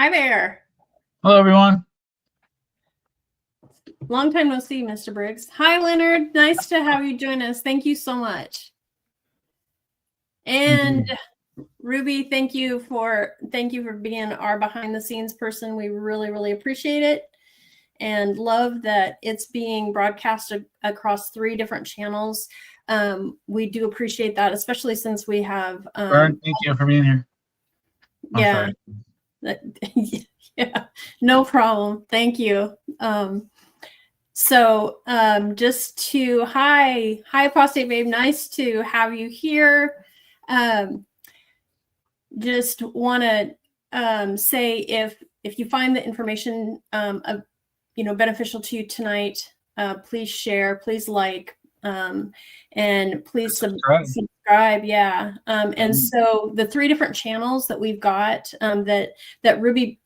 Hi there. Hello, everyone. Long time no see, Mr. Briggs. Hi, Leonard. Nice to have you join us. Thank you so much. And Ruby, thank you for being our behind the scenes person. We really appreciate it and love that it's being broadcasted across 3 different channels. We do appreciate that, especially since we have Vern, thank you for being here. Yeah. Yeah, no problem. Thank you. Just to hi Apostate Babe, nice to have you here. Just want to say if you find the information beneficial to you tonight, please share, please like, and please subscribe. Yeah. And so the 3 different channels that we've got that Ruby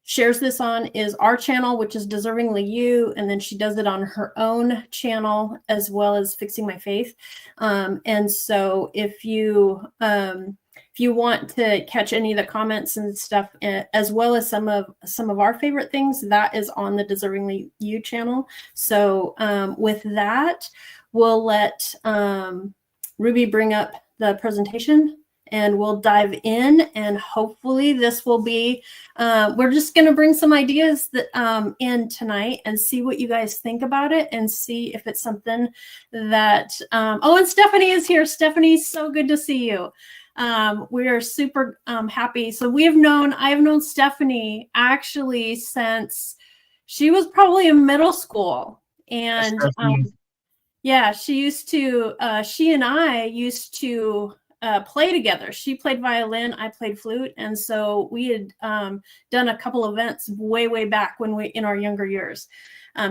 shares this on is our channel, which is Deservingly You, and then she does it on her own channel as well as Fixing My Faith. And so if you want to catch any of the comments and stuff, as well as some of our favorite things, that is on the Deservingly You channel. So with that, we'll let Ruby bring up the presentation and we'll dive in, and hopefully this will be, we're just going to bring some ideas that in tonight and see what you guys think about it and see if it's something that, oh, and Stephanie is here. Stephanie, so good to see you. We are super happy. So I have known Stephanie actually since she was probably in middle school. And yeah, she and I used to play together. She played violin, I played flute. And so we had done a couple events way back in our younger years.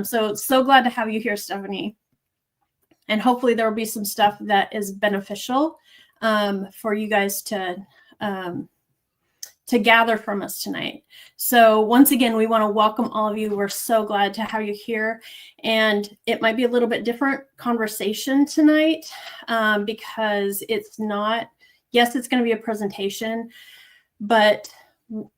So glad to have you here, Stephanie. And hopefully there will be some stuff that is beneficial for you guys to gather from us tonight. So once again, we want to welcome all of you. We're so glad to have you here. And it might be a little bit different conversation tonight because it's not, yes, it's going to be a presentation, but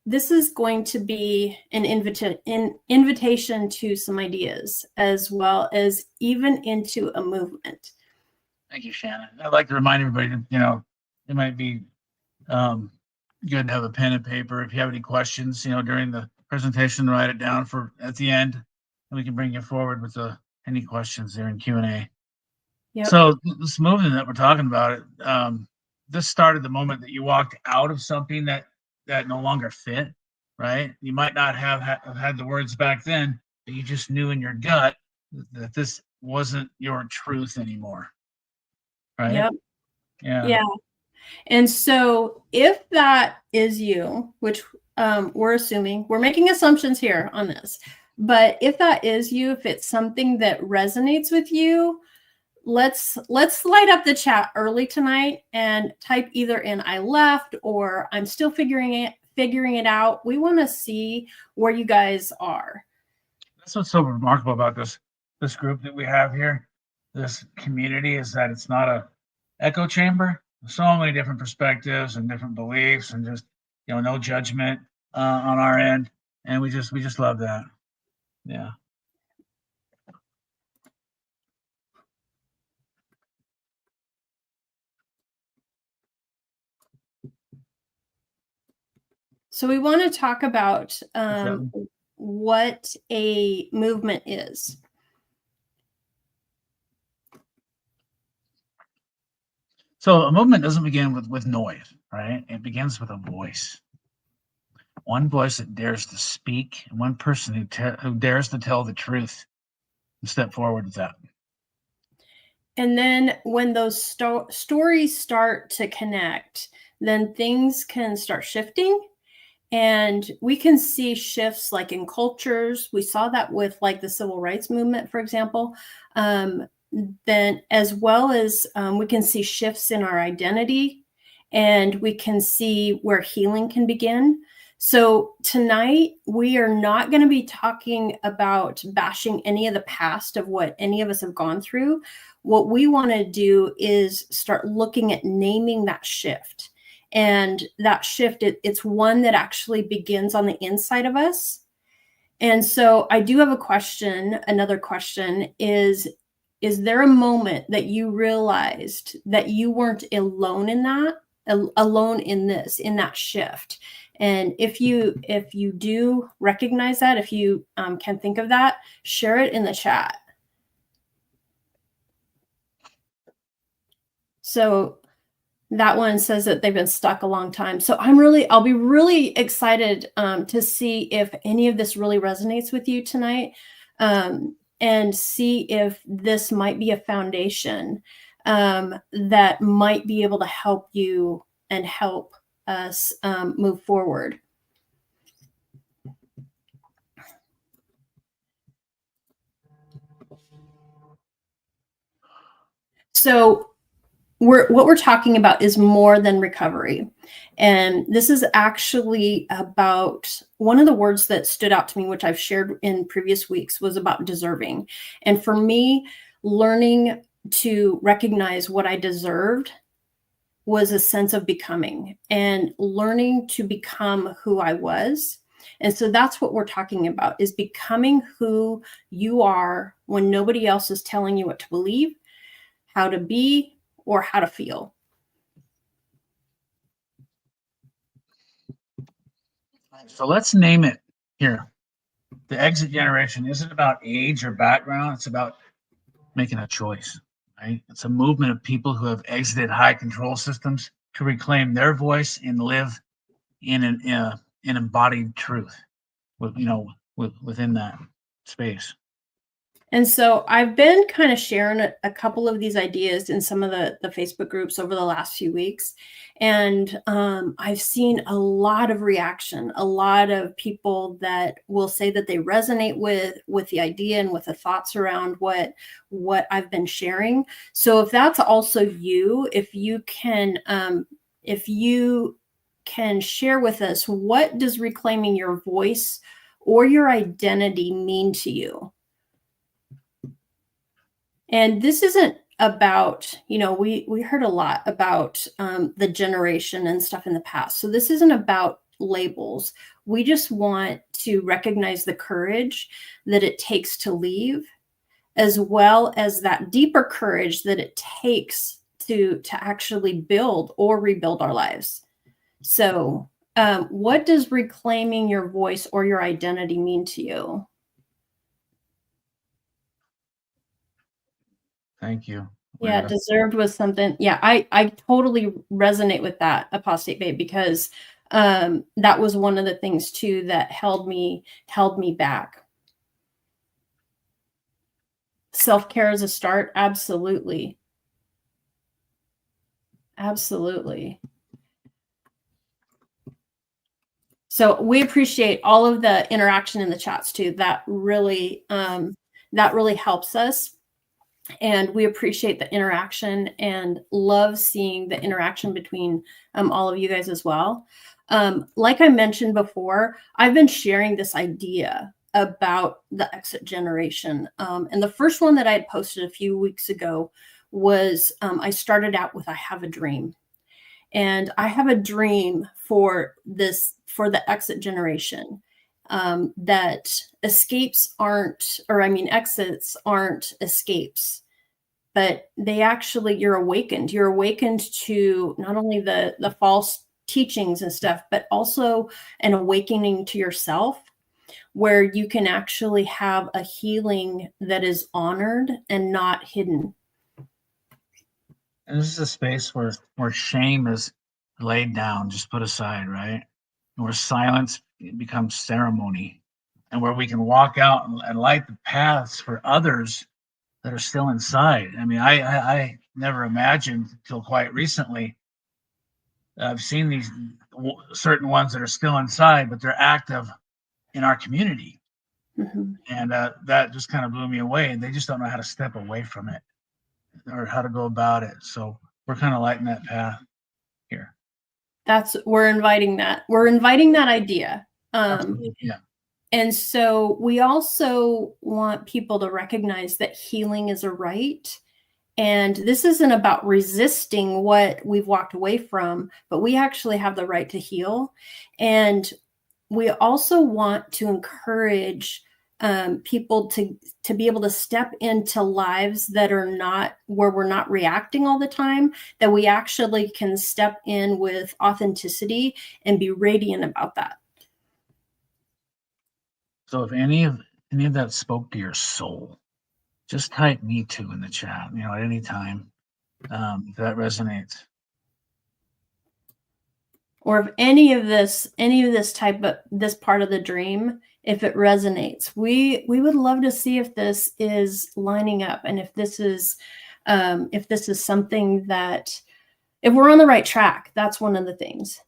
this is going to be an invitation to some ideas, as well as even into a movement. Thank you, Shannon. I'd like to remind everybody that, it might be good to have a pen and paper. If you have any questions, during the presentation, write it down for at the end, and we can bring you forward with any questions there in Q&A. Yep. So this movement that we're talking about, this started the moment that you walked out of something that no longer fit, right? You might not have had the words back then, but you just knew in your gut that this wasn't your truth anymore, right? Yep. Yeah. And so if that is you, which we're assuming, we're making assumptions here on this, but if that is you, if it's something that resonates with you, let's light up the chat early tonight and type either in I left or I'm still figuring it out. We want to see where you guys are. That's what's so remarkable about this group that we have here, this community, is that it's not a echo chamber. So many different perspectives and different beliefs, and just no judgment on our end, and we just love that. Yeah. So we want to talk about what a movement is. So a movement doesn't begin with noise, right? It begins with a voice. One voice that dares to speak, and one person who dares to tell the truth and step forward with that. And then when those stories start to connect, then things can start shifting. And we can see shifts like in cultures. We saw that with like the civil rights movement, for example. Then as well as we can see shifts in our identity, and we can see where healing can begin. So tonight, we are not going to be talking about bashing any of the past of what any of us have gone through. What we want to do is start looking at naming that shift And that shift, it's one that actually begins on the inside of us. And so I do have a question. Another question is there a moment that you realized that you weren't alone in that, alone in this, in that shift? And if you do recognize that, if you can think of that, share it in the chat. So that one says that they've been stuck a long time. So I'll be really excited to see if any of this really resonates with you tonight, and see if this might be a foundation that might be able to help you and help us move forward. So what we're talking about is more than recovery. And this is actually about one of the words that stood out to me, which I've shared in previous weeks, was about deserving. And for me, learning to recognize what I deserved was a sense of becoming, and learning to become who I was. And so that's what we're talking about, is becoming who you are when nobody else is telling you what to believe, how to be, or how to feel. So let's name it here. The exit generation isn't about age or background. It's about making a choice, right? It's a movement of people who have exited high control systems to reclaim their voice and live in an embodied truth, within that space. And so I've been kind of sharing a couple of these ideas in some of the Facebook groups over the last few weeks. And I've seen a lot of reaction, a lot of people that will say that they resonate with the idea and with the thoughts around what I've been sharing. So if that's also you, if you can share with us, what does reclaiming your voice or your identity mean to you? And this isn't about, we heard a lot about the generation and stuff in the past. So this isn't about labels. We just want to recognize the courage that it takes to leave, as well as that deeper courage that it takes to actually build or rebuild our lives. So what does reclaiming your voice or your identity mean to you? Thank you. Yeah, deserved was something. Yeah, I totally resonate with that, Apostate Babe, because that was one of the things too that held me back. Self-care is a start. Absolutely. Absolutely. So we appreciate all of the interaction in the chats too. That really helps us. And we appreciate the interaction and love seeing the interaction between all of you guys as well. Like I mentioned before, I've been sharing this idea about the exit generation. And the first one that I had posted a few weeks ago was I started out with, I have a dream. And I have a dream for the exit generation. That exits aren't escapes, but they actually, you're awakened to not only the false teachings and stuff, but also an awakening to yourself, where you can actually have a healing that is honored and not hidden. And this is a space where shame is laid down, just put aside, right? And where silence becomes ceremony, and where we can walk out and light the paths for others that are still inside. I mean, I never imagined until quite recently. I've seen these certain ones that are still inside, but they're active in our community. Mm-hmm. And that just kind of blew me away. And they just don't know how to step away from it or how to go about it. So we're kind of lighting that path here. We're inviting that idea. Yeah. And so we also want people to recognize that healing is a right And this isn't about resisting what we've walked away from, but we actually have the right to heal. And we also want to encourage people to be able to step into lives that are not where we're not reacting all the time, that we actually can step in with authenticity and be radiant about that. So if any of that spoke to your soul, just type "me too" in the chat. At any time, if that resonates. Or if any of this type of this part of the dream, if it resonates, we would love to see if this is lining up, and if this is something that, if we're on the right track. That's one of the things.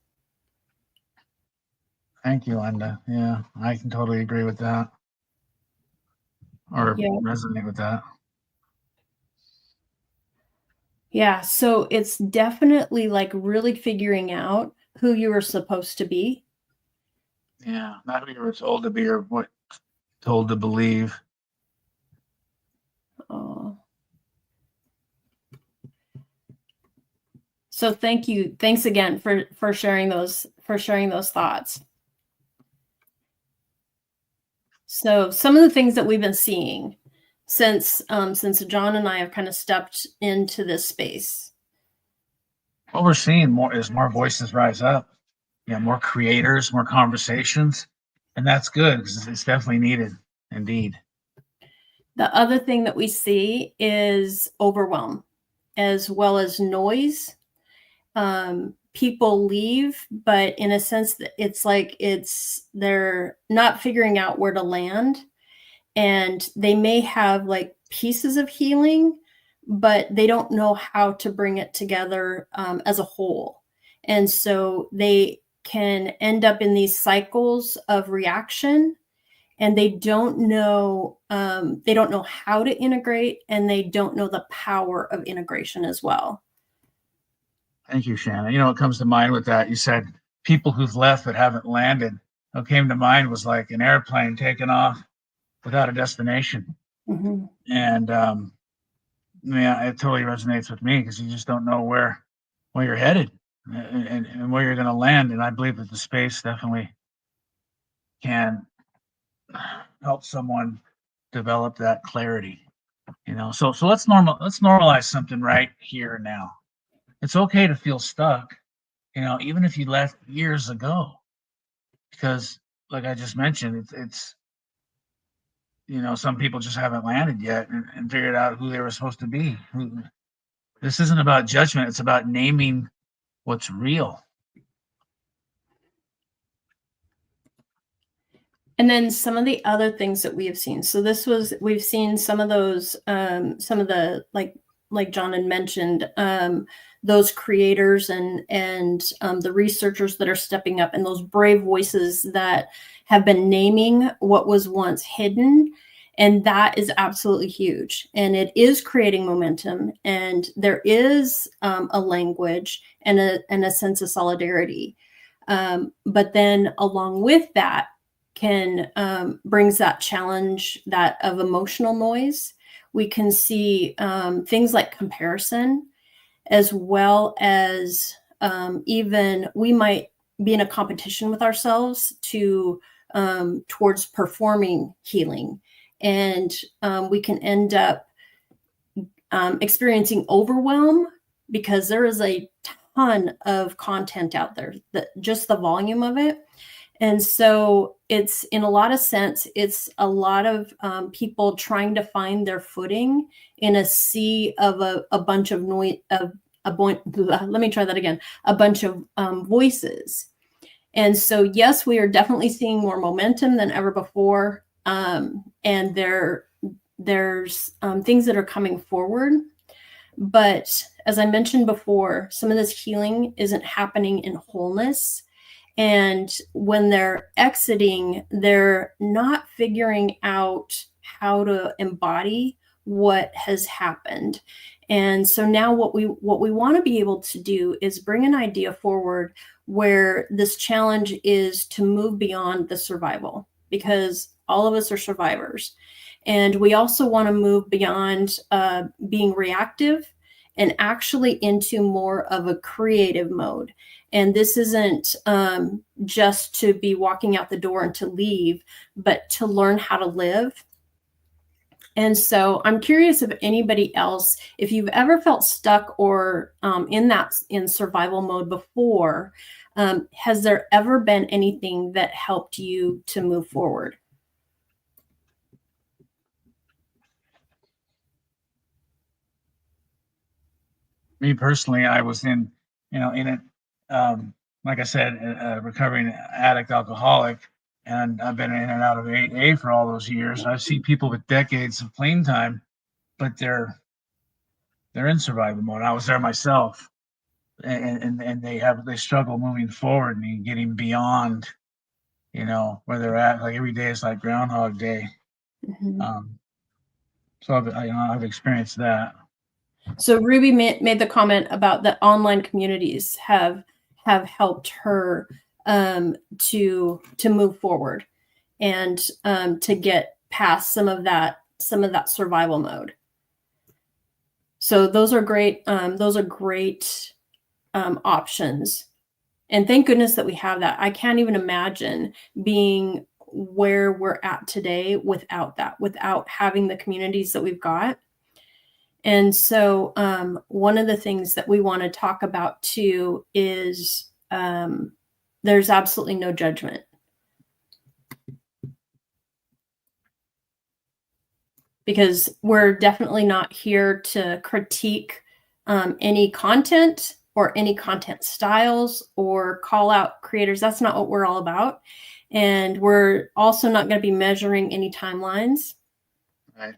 Thank you, Linda. Yeah, I can totally agree with that, or resonate with that. Yeah, so it's definitely like really figuring out who you were supposed to be. Yeah, not who you were told to be or what told to believe. Oh. So thank you. Thanks again for sharing those thoughts. So some of the things that we've been seeing since John and I have kind of stepped into this space. What we're seeing more voices rise up. Yeah, more creators, more conversations, and that's good because it's definitely needed, indeed. The other thing that we see is overwhelm, as well as noise. People leave, but in a sense that it's like they're not figuring out where to land, and they may have like pieces of healing, but they don't know how to bring it together as a whole. And so they can end up in these cycles of reaction, and they don't know how to integrate, and they don't know the power of integration as well. Thank you, Shannon. What comes to mind with that? You said people who've left but haven't landed. What came to mind was like an airplane taking off without a destination. Mm-hmm. And yeah, it totally resonates with me because you just don't know where you're headed and where you're going to land. And I believe that the space definitely can help someone develop that clarity. So let's normalize something right here and now. It's okay to feel stuck, even if you left years ago, because like I just mentioned, it's some people just haven't landed yet and figured out who they were supposed to be. This isn't about judgment. It's about naming what's real. And then some of the other things that we have seen. So we've seen some of those, some of the, like John had mentioned, those creators and the researchers that are stepping up, and those brave voices that have been naming what was once hidden. And that is absolutely huge. And it is creating momentum. And there is a language and a sense of solidarity. But then along with that, brings that challenge that of emotional noise. We can see things like comparison, as well as even we might be in a competition with ourselves towards performing healing, and we can end up experiencing overwhelm because there is a ton of content out there, that just the volume of it. And so it's, in a lot of sense, it's a lot of people trying to find their footing in a sea of a bunch of noise, let me try that again, a bunch of voices. And so, yes, we are definitely seeing more momentum than ever before. And there's things that are coming forward. But as I mentioned before, some of this healing isn't happening in wholeness. And when they're exiting, they're not figuring out how to embody what has happened. And so now what we want to be able to do is bring an idea forward where this challenge is to move beyond the survival, because all of us are survivors. And we also want to move beyond being reactive and actually into more of a creative mode. And this isn't just to be walking out the door and to leave, but to learn how to live. And so I'm curious if anybody else, if you've ever felt stuck or in survival mode before, has there ever been anything that helped you to move forward? Me personally, I was in it, like I said, a recovering addict, alcoholic, and I've been in and out of AA for all those years. I've seen people with decades of clean time, but they're in survival mode. I was there myself, and they struggle moving forward and getting beyond, where they're at. Like every day is like Groundhog Day. Mhm. So I've experienced that. So Ruby made the comment about that online communities have helped her to move forward and to get past some of that survival mode. So those are great. Those are great options. And thank goodness that we have that. I can't even imagine being where we're at today without that, without having the communities that we've got. And so one of the things that we want to talk about too is there's absolutely no judgment. Because we're definitely not here to critique any content or any content styles or call out creators. That's not what we're all about. And we're also not going to be measuring any timelines. Right.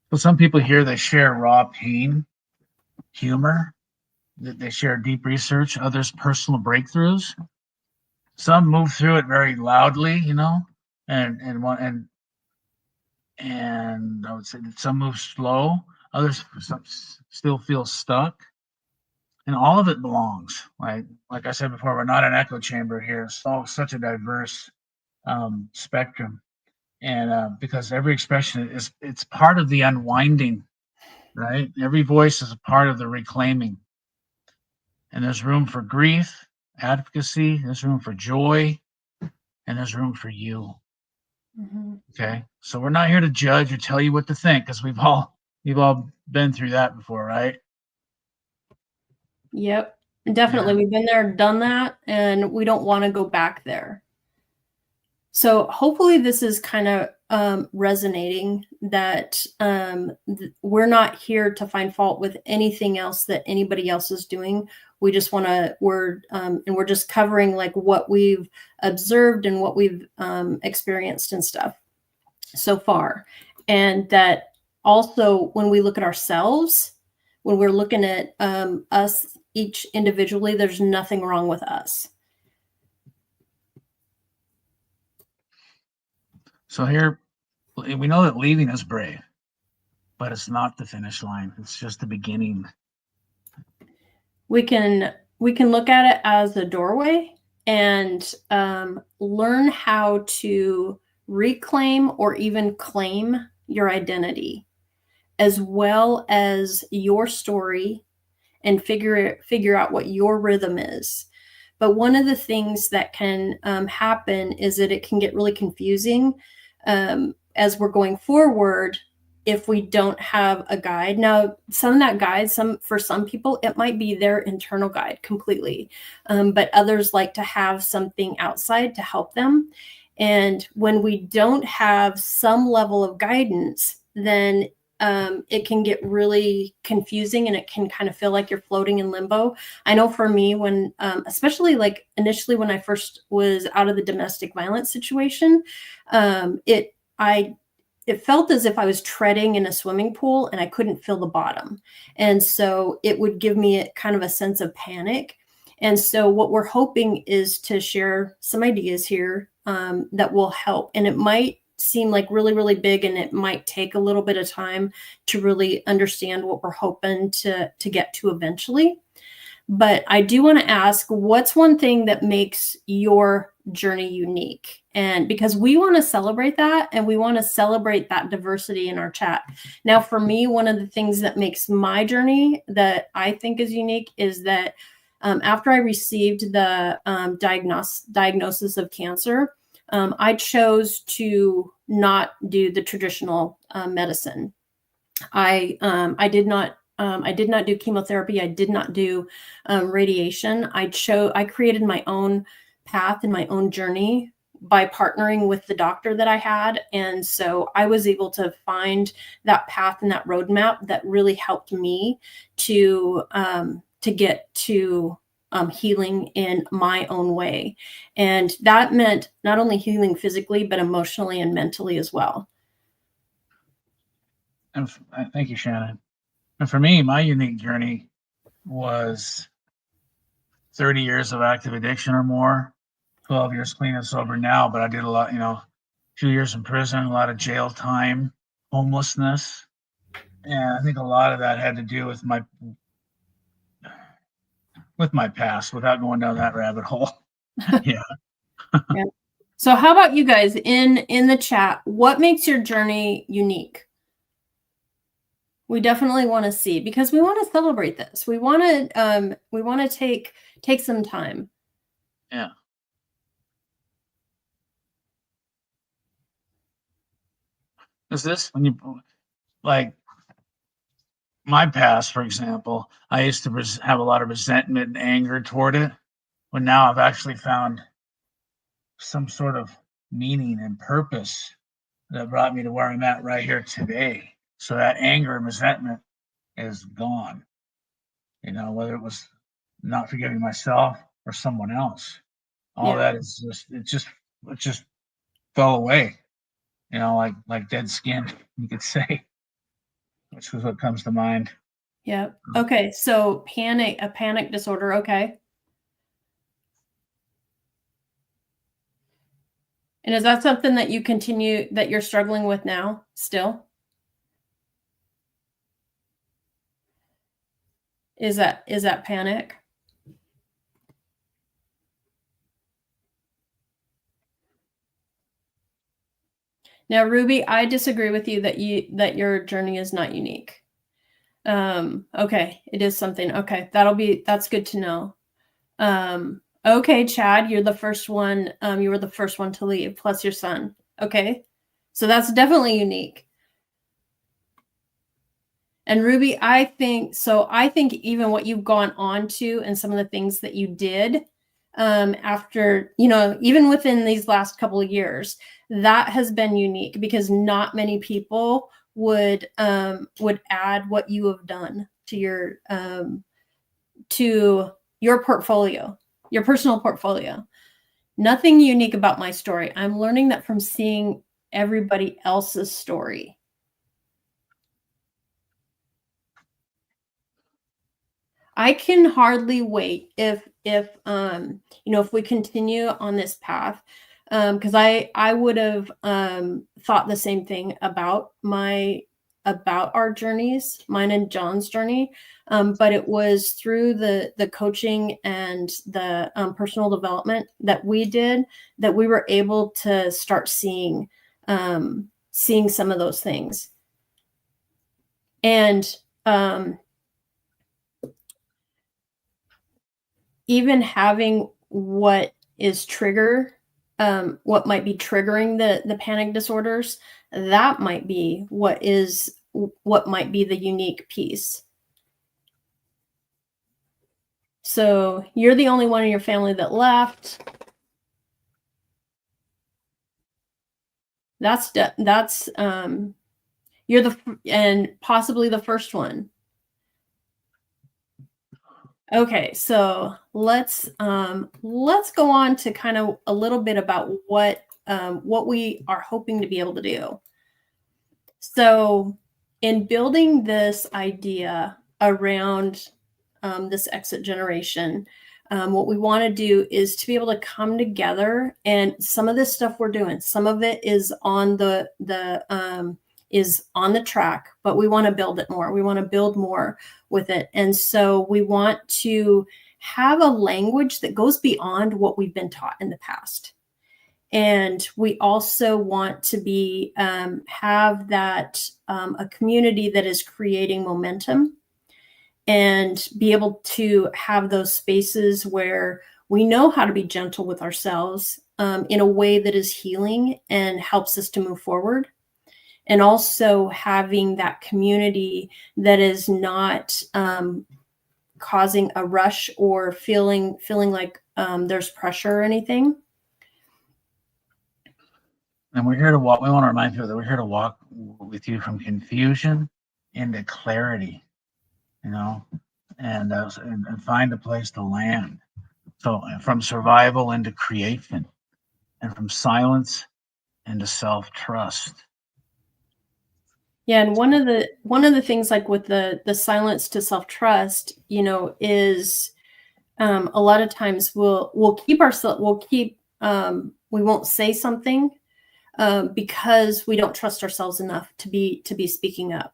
Well, some people here, they share raw pain, humor, they share deep research, others personal breakthroughs. Some move through it very loudly, and I would say that some move slow, others still feel stuck, and all of it belongs. Like I said before, we're not an echo chamber here. It's such a diverse spectrum, and because every expression it's part of the unwinding, right? Every voice is a part of the reclaiming, and there's room for grief, advocacy. There's room for joy, and there's room for you. Mm-hmm. Okay, so we're not here to judge or tell you what to think, because we've all been through that before, right? Yep, definitely. Yeah. We've been there, done that, and we don't want to go back there. So hopefully this is kind of resonating that we're not here to find fault with anything else that anybody else is doing. We just want to, we're just covering like what we've observed and what we've experienced and stuff so far. And that also when we look at ourselves, when we're looking at us each individually, there's nothing wrong with us. So here, we know that leaving is brave, but it's not the finish line. It's just the beginning. We can look at it as a doorway and learn how to reclaim or even claim your identity, as well as your story, and figure out what your rhythm is. But one of the things that can happen is that it can get really confusing as we're going forward if we don't have a guide. Now, some of that guide, for some people, it might be their internal guide completely, but others like to have something outside to help them. And when we don't have some level of guidance, then it can get really confusing and it can kind of feel like you're floating in limbo. I know for me, when especially like initially when I first was out of the domestic violence situation, it felt as if I was treading in a swimming pool and I couldn't feel the bottom. And so it would give me kind of a sense of panic. And so what we're hoping is to share some ideas here that will help. And it might seem like really, really big, and it might take a little bit of time to really understand what we're hoping to get to eventually. But I do want to ask, what's one thing that makes your journey unique? And because we want to celebrate that, and we want to celebrate that diversity in our chat. Now, for me, one of the things that makes my journey that I think is unique is that after I received the diagnosis of cancer, I chose to not do the traditional medicine. I did not do chemotherapy. I did not do radiation. I created my own path and my own journey by partnering with the doctor that I had. And so I was able to find that path and that roadmap that really helped me to get to healing in my own way. And that meant not only healing physically, but emotionally and mentally as well. And thank you, Shannon. And for me, my unique journey was 30 years of active addiction or more, 12 years clean and sober now, but I did a lot, a few years in prison, a lot of jail time, homelessness. And I think a lot of that had to do with my past, without going down that rabbit hole. Yeah. Yeah. So how about you guys in the chat? What makes your journey unique? We definitely want to see, because we want to celebrate this. We want to take some time. Yeah. Is this when you like my past, for example, I used to have a lot of resentment and anger toward it. But now I've actually found some sort of meaning and purpose that brought me to where I'm at right here today. So that anger and resentment is gone. Whether it was not forgiving myself or someone else, all that is it just fell away. Like dead skin, you could say, which is what comes to mind. Yeah. Okay. So a panic disorder. Okay. And is that something that you're struggling with now still? Is that panic? Now, Ruby, I disagree with you that your journey is not unique. Okay, it is something. Okay, that's good to know. Okay, Chad, you're the first one. You were the first one to leave, plus your son. Okay, so that's definitely unique. And Ruby, I think even what you've gone on to and some of the things that you did after, even within these last couple of years, that has been unique, because not many people would add what you have done to your portfolio, your personal portfolio. Nothing unique about my story. I'm learning that from seeing everybody else's story. I can hardly wait if we continue on this path, because I would have thought the same thing about our journeys, mine and John's journey, but it was through the coaching and the personal development that we did that we were able to start seeing some of those things. And even having what might be triggering the panic disorders, that might be what might be the unique piece. So you're the only one in your family that left. You're and possibly the first one. Okay, so let's go on to kind of a little bit about what we are hoping to be able to do. So in building this idea around this exit generation, what we want to do is to be able to come together, and some of this stuff we're doing, some of it is on the track, but we want to build it more. We want to build more with it. And so we want to have a language that goes beyond what we've been taught in the past. And we also want to be have that a community that is creating momentum, and be able to have those spaces where we know how to be gentle with ourselves in a way that is healing and helps us to move forward. And also having that community that is not causing a rush or feeling like there's pressure or anything. And we're here to walk. We want to remind people that we're here to walk with you from confusion into clarity, and find a place to land. So from survival into creation, and from silence into self-trust. Yeah, and one of the things, like with the silence to self-trust, is a lot of times we'll keep ourselves we won't say something because we don't trust ourselves enough to be speaking up.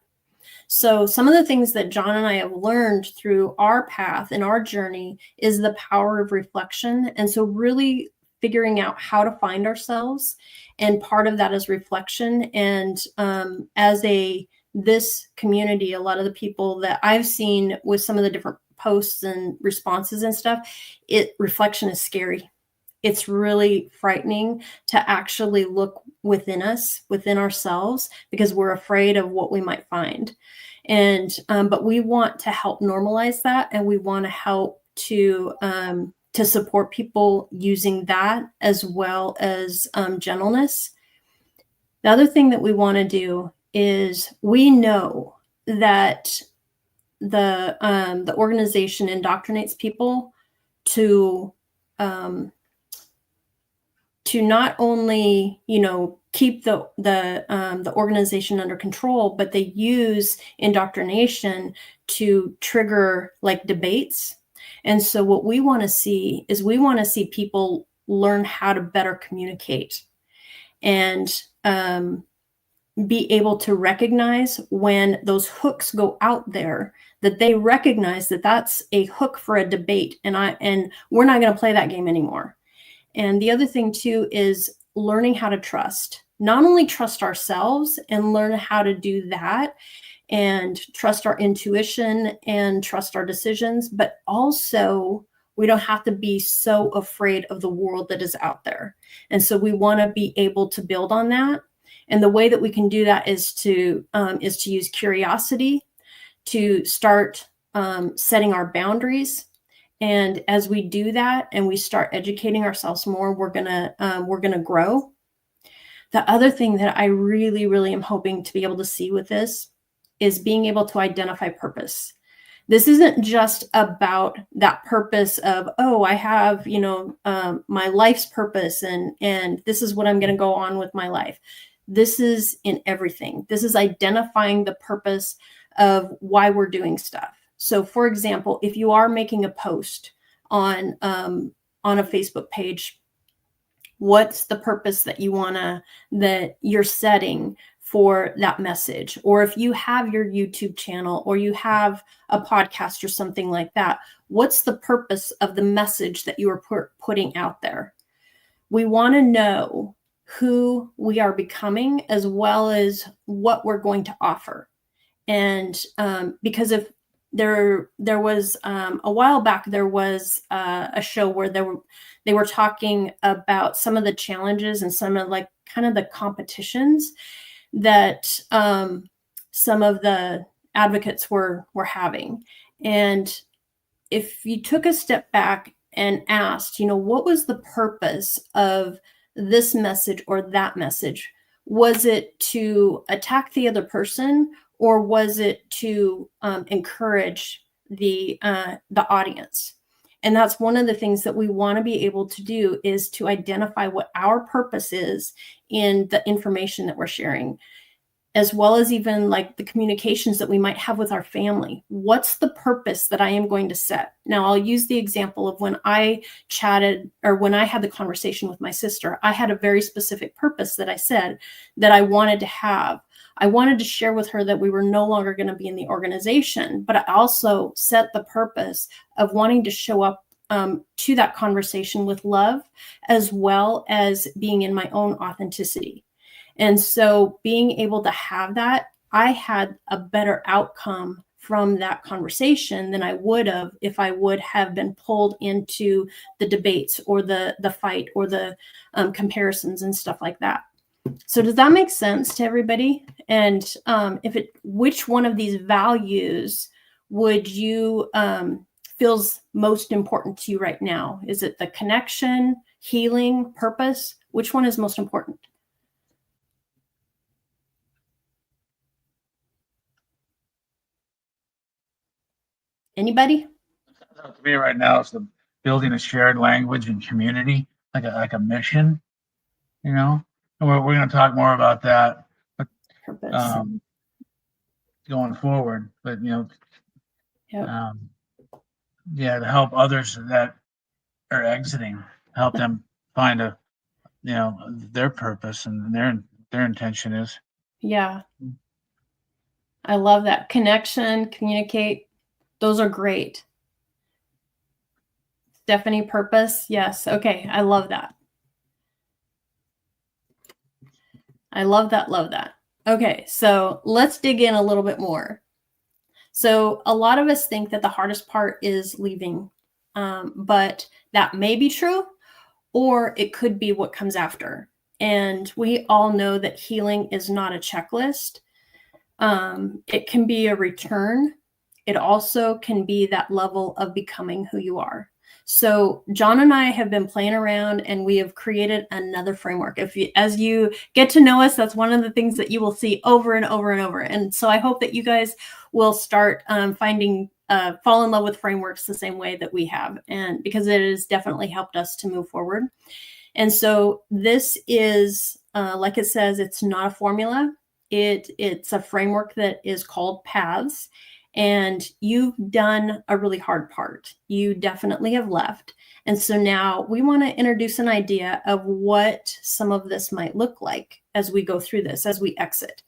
So some of the things that John and I have learned through our path and our journey is the power of reflection. And so really figuring out how to find ourselves. And part of that is reflection. And this community, a lot of the people that I've seen with some of the different posts and responses and stuff, reflection is scary. It's really frightening to actually look within us, within ourselves, because we're afraid of what we might find. And but we want to help normalize that, and we want to help to support people using that, as well as gentleness. The other thing that we want to do is, we know that the organization indoctrinates people to not only, keep the organization under control, but they use indoctrination to trigger like debates. And so what we want to see is, we want to see people learn how to better communicate, and be able to recognize when those hooks go out there, that they recognize that that's a hook for a debate, and we're not going to play that game anymore. And the other thing too is learning how to trust, not only trust ourselves and learn how to do that, and trust our intuition and trust our decisions, but also we don't have to be so afraid of the world that is out there. And so we want to be able to build on that. And the way that we can do that is to use curiosity to start setting our boundaries. And as we do that and we start educating ourselves more, we're gonna grow. The other thing that I really, really am hoping to be able to see with this is being able to identify purpose. This isn't just about that purpose of, oh, I have, my life's purpose, and this is what I'm going to go on with my life. This is in everything. This is identifying the purpose of why we're doing stuff. So, for example, if you are making a post on a Facebook page, what's the purpose that you're setting for that message? Or if you have your YouTube channel, or you have a podcast or something like that, what's the purpose of the message that you are putting out there? We want to know who we are becoming, as well as what we're going to offer. And because if there was a while back, there was a show where they were talking about some of the challenges and some of kind of the competitions that some of the advocates were having. And if you took a step back and asked, what was the purpose of this message or that message? Was it to attack the other person, or was it to encourage the audience? And that's one of the things that we want to be able to do, is to identify what our purpose is in the information that we're sharing, as well as even like the communications that we might have with our family. What's the purpose that I am going to set? Now, I'll use the example of when I chatted, or when I had the conversation with my sister. I had a very specific purpose that I said that I wanted to have. I wanted to share with her that we were no longer going to be in the organization, but I also set the purpose of wanting to show up to that conversation with love, as well as being in my own authenticity. And so being able to have that, I had a better outcome from that conversation than I would have if I would have been pulled into the debates or the fight or the comparisons and stuff like that. So does that make sense to everybody? And which one of these values would you feels most important to you right now? Is it the connection, healing, purpose? Which one is most important? Anybody? To me right now, it's the building a shared language and community, like a mission, you know. And we're going to talk more about that, Purpose. going forward. But Yep. Yeah, to help others that are exiting, help them find their purpose and their intention is. Yeah. I love that. Connection, communicate. Those are great. Stephanie, purpose. Yes. Okay. I love that. I love that. Love that. Okay. So let's dig in a little bit more. So a lot of us think that the hardest part is leaving, but that may be true, or it could be what comes after. And we all know that healing is not a checklist. It can be a return. It also can be that level of becoming who you are. So John and I have been playing around and we have created another framework. As you get to know us, that's one of the things that you will see over and over and over. And so I hope that you guys will start fall in love with frameworks the same way that we have, and because it has definitely helped us to move forward. And so this is, like it says, it's not a formula. It's a framework that is called Paths. And you've done a really hard part. You definitely have left. And so now we want to introduce an idea of what some of this might look like as we go through this, as we exit.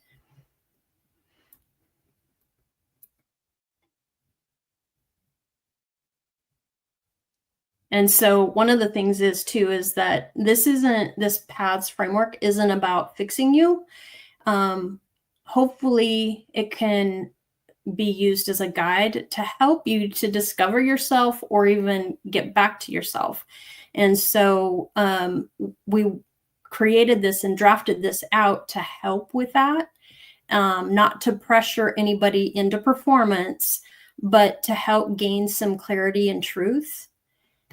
And so one of the things is that this Paths framework isn't about fixing you. Hopefully it can be used as a guide to help you to discover yourself or even get back to yourself. And so we created this and drafted this out to help with that, not to pressure anybody into performance, but to help gain some clarity and truth.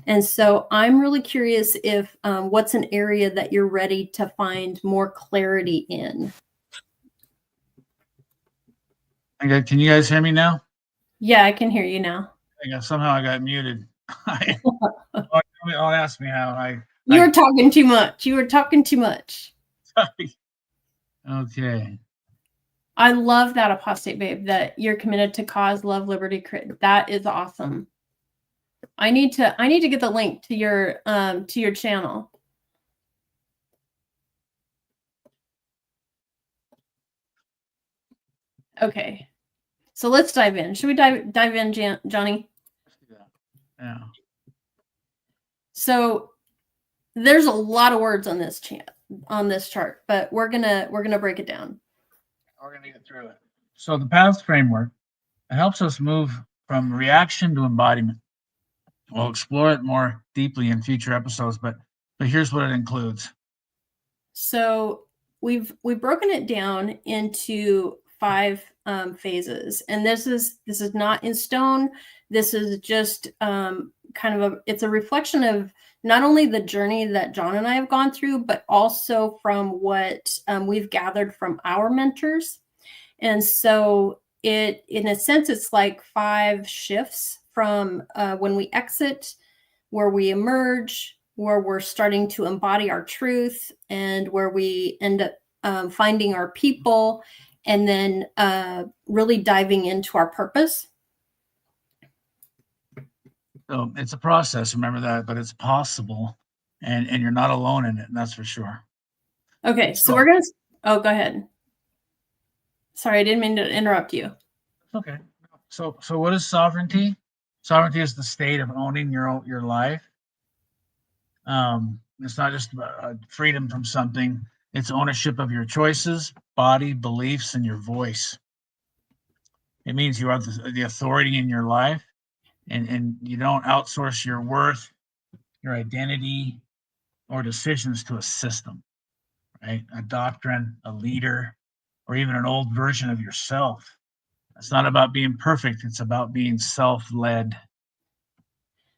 And so I'm really curious if what's an area that you're ready to find more clarity in. Okay, can you guys hear me now? Yeah, I can hear you now. Somehow I got muted. I'll ask me how You were talking too much. You were talking too much. Okay. I love that, Apostate Babe, that you're committed to cause, love, liberty, create. That is awesome. I need to get the link to your channel. Okay. So let's dive in. Should we dive in, Johnny? Yeah. So there's a lot of words on this chart, but we're gonna break it down. We're gonna get through it. So the Paths framework, it helps us move from reaction to embodiment. We'll explore it more deeply in future episodes, but here's what it includes. So we've broken it down into 5 phases, and this is not in stone. This is just it's a reflection of not only the journey that John and I have gone through, but also from what we've gathered from our mentors. And so in a sense, it's like 5 shifts from when we exit, where we emerge, where we're starting to embody our truth, and where we end up finding our people, and then really diving into our purpose. So it's a process, remember that, but it's possible, and you're not alone in it, and that's for sure. Okay, so we're gonna. Oh, go ahead. Sorry, I didn't mean to interrupt you. Okay. So what is sovereignty? Sovereignty is the state of owning your life. It's not just about freedom from something. It's ownership of your choices, body, beliefs, and your voice. It means you are the authority in your life, and you don't outsource your worth, your identity, or decisions to a system, right? A doctrine, a leader, or even an old version of yourself. It's not about being perfect. It's about being self-led.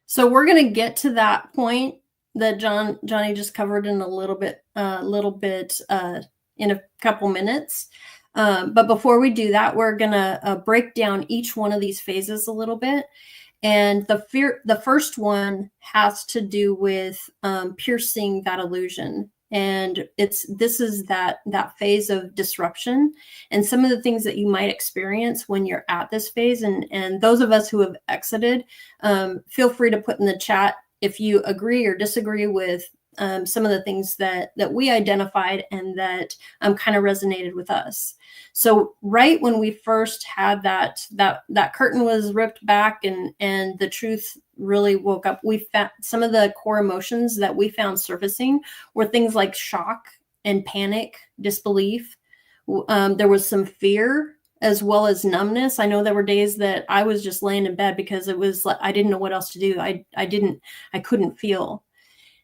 So we're going to get to that point that Johnny just covered in a little bit in a couple minutes. But before we do that, we're going to break down each one of these phases a little bit. And the first one has to do with piercing that illusion. And this is that phase of disruption and some of the things that you might experience when you're at this phase. And those of us who have exited, feel free to put in the chat if you agree or disagree with some of the things that we identified and that kind of resonated with us. So right when we first had that curtain was ripped back and the truth really woke up, we found some of the core emotions that we found surfacing were things like shock and panic, disbelief. There was some fear as well as numbness. I know there were days that I was just laying in bed because it was like I didn't know what else to do. I couldn't feel.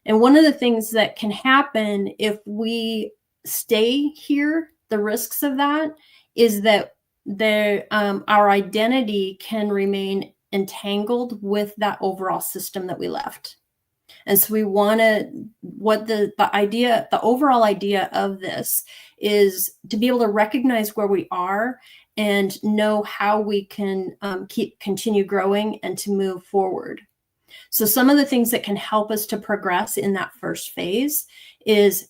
And one of the things that can happen if we stay here, the risks of that is that our identity can remain entangled with that overall system that we left. And so we want to, what the overall idea of this is to be able to recognize where we are and know how we can continue growing and to move forward. So some of the things that can help us to progress in that first phase is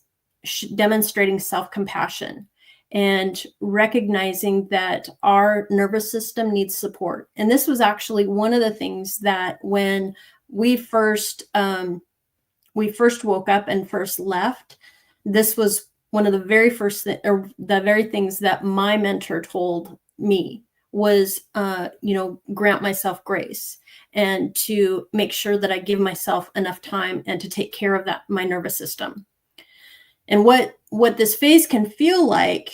demonstrating self-compassion and recognizing that our nervous system needs support. And this was actually one of the things that when we first woke up and first left, this was one of the very first or the very things that my mentor told me was, grant myself grace and to make sure that I give myself enough time and to take care of my nervous system. And what this phase can feel like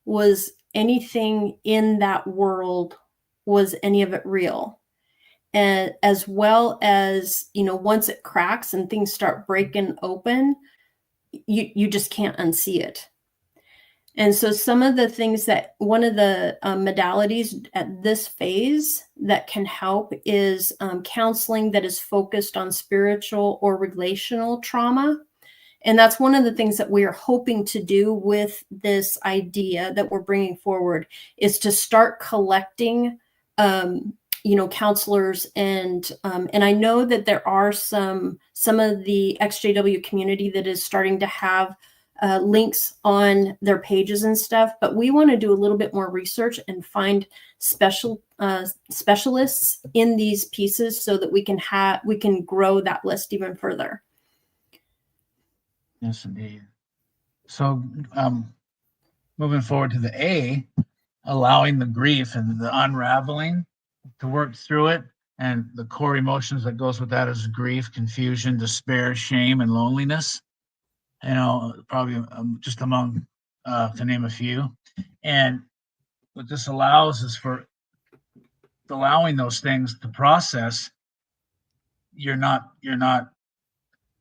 was anything in that world, was any of it real? And as well as, once it cracks and things start breaking open, you just can't unsee it. And so some of the things that one of the modalities at this phase that can help is counseling that is focused on spiritual or relational trauma. And that's one of the things that we are hoping to do with this idea that we're bringing forward is to start collecting, counselors. And I know that there are some of the XJW community that is starting to have links on their pages and stuff, but we want to do a little bit more research and find specialists in these pieces so that we can grow that list even further. Yes, indeed. So moving forward to the A, allowing the grief and the unraveling to work through it, and the core emotions that goes with that is grief, confusion, despair, shame, and loneliness. Probably just among, to name a few. And what this allows is for allowing those things to process. You're not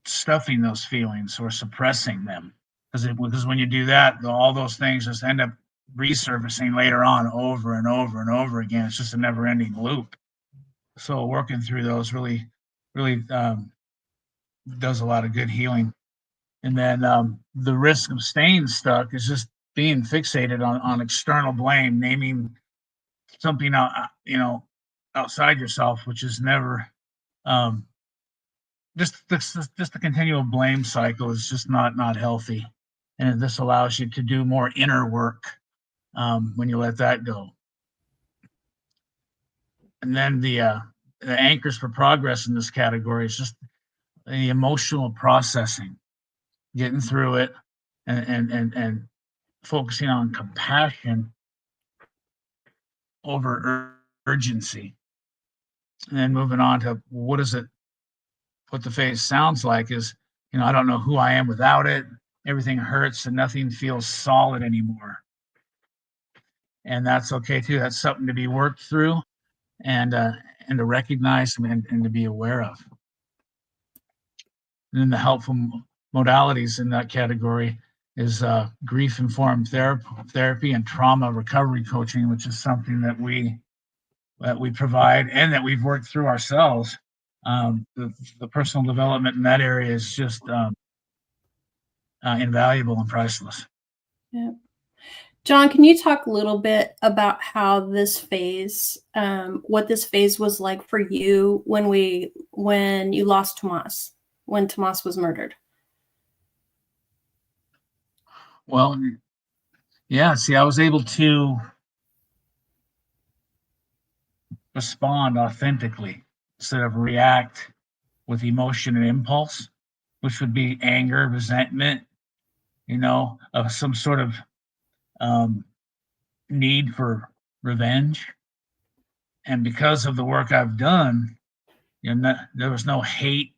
stuffing those feelings or suppressing them, because when you do that, all those things just end up resurfacing later on over and over and over again. It's just a never-ending loop. So working through those really does a lot of good healing. And then the risk of staying stuck is just being fixated on external blame, naming something outside yourself, which is never just the continual blame cycle is just not healthy. And this allows you to do more inner work when you let that go. And then the anchors for progress in this category is just the emotional processing, getting through it, and focusing on compassion over urgency. And then moving on to what the phase sounds like is, I don't know who I am without it. Everything hurts and nothing feels solid anymore. And that's okay too. That's something to be worked through and to recognize and to be aware of. And then the helpful modalities in that category is grief-informed therapy and trauma recovery coaching, which is something that we provide and that we've worked through ourselves. The personal development in that area is just invaluable and priceless. Yeah. John, can you talk a little bit about how this phase, what this phase was like for you when you lost Tomas, when Tomas was murdered? Well, yeah, see, I was able to respond authentically instead of react with emotion and impulse, which would be anger, resentment, of some sort of need for revenge. And because of the work I've done, there was no hate,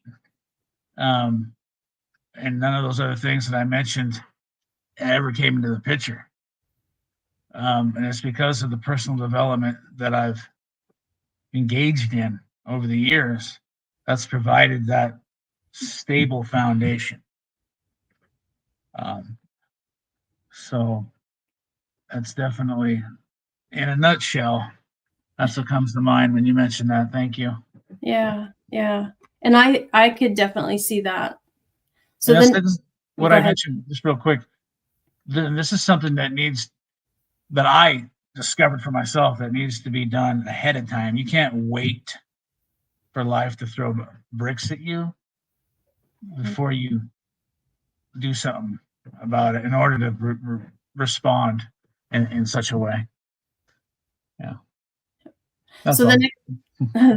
and none of those other things that I mentioned ever came into the picture. And it's because of the personal development that I've engaged in over the years that's provided that stable foundation. So that's definitely, in a nutshell, that's what comes to mind when you mention that. Thank you. Yeah. And I could definitely see that. So And then, what go I ahead. mentioned just real quick. This is something that I discovered for myself that needs to be done ahead of time. You can't wait for life to throw bricks at you before you do something about it in order to respond in such a way. Yeah. That's So all.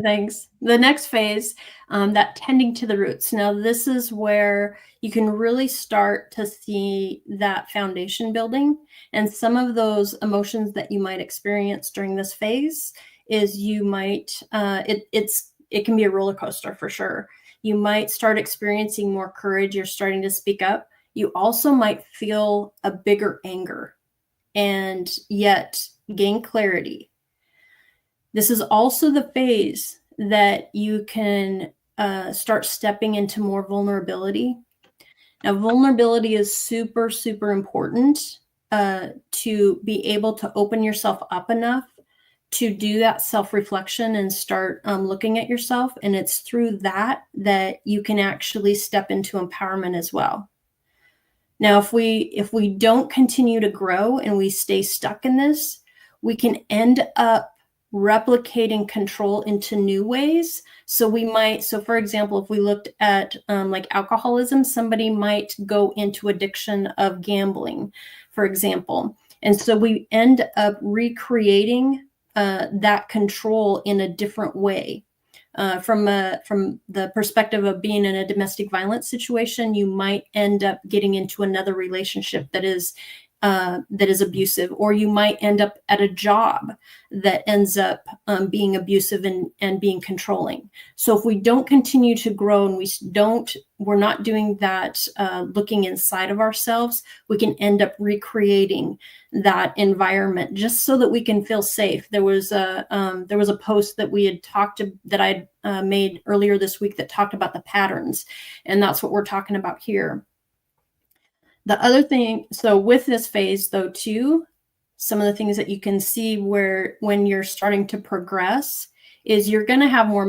thanks. The next phase, that tending to the roots. Now, this is where you can really start to see that foundation building. And some of those emotions that you might experience during this phase is you might, it can be a roller coaster for sure. You might start experiencing more courage. You're starting to speak up. You also might feel a bigger anger and yet gain clarity. This is also the phase that you can start stepping into more vulnerability. Now, vulnerability is super, super important to be able to open yourself up enough to do that self-reflection and start looking at yourself. And it's through that you can actually step into empowerment as well. Now, if we don't continue to grow and we stay stuck in this, we can end up replicating control into new ways. So for example, if we looked at like alcoholism, somebody might go into addiction of gambling, for example. And so we end up recreating that control in a different way. From the perspective of being in a domestic violence situation, you might end up getting into another relationship that is abusive, or you might end up at a job that ends up being abusive and being controlling. So if we don't continue to grow and we're not doing that, looking inside of ourselves, we can end up recreating that environment just so that we can feel safe. There was a post that we had that I made earlier this week that talked about the patterns, and that's what we're talking about here. The other thing, so with this phase though too, some of the things that you can see when you're starting to progress is you're going to have more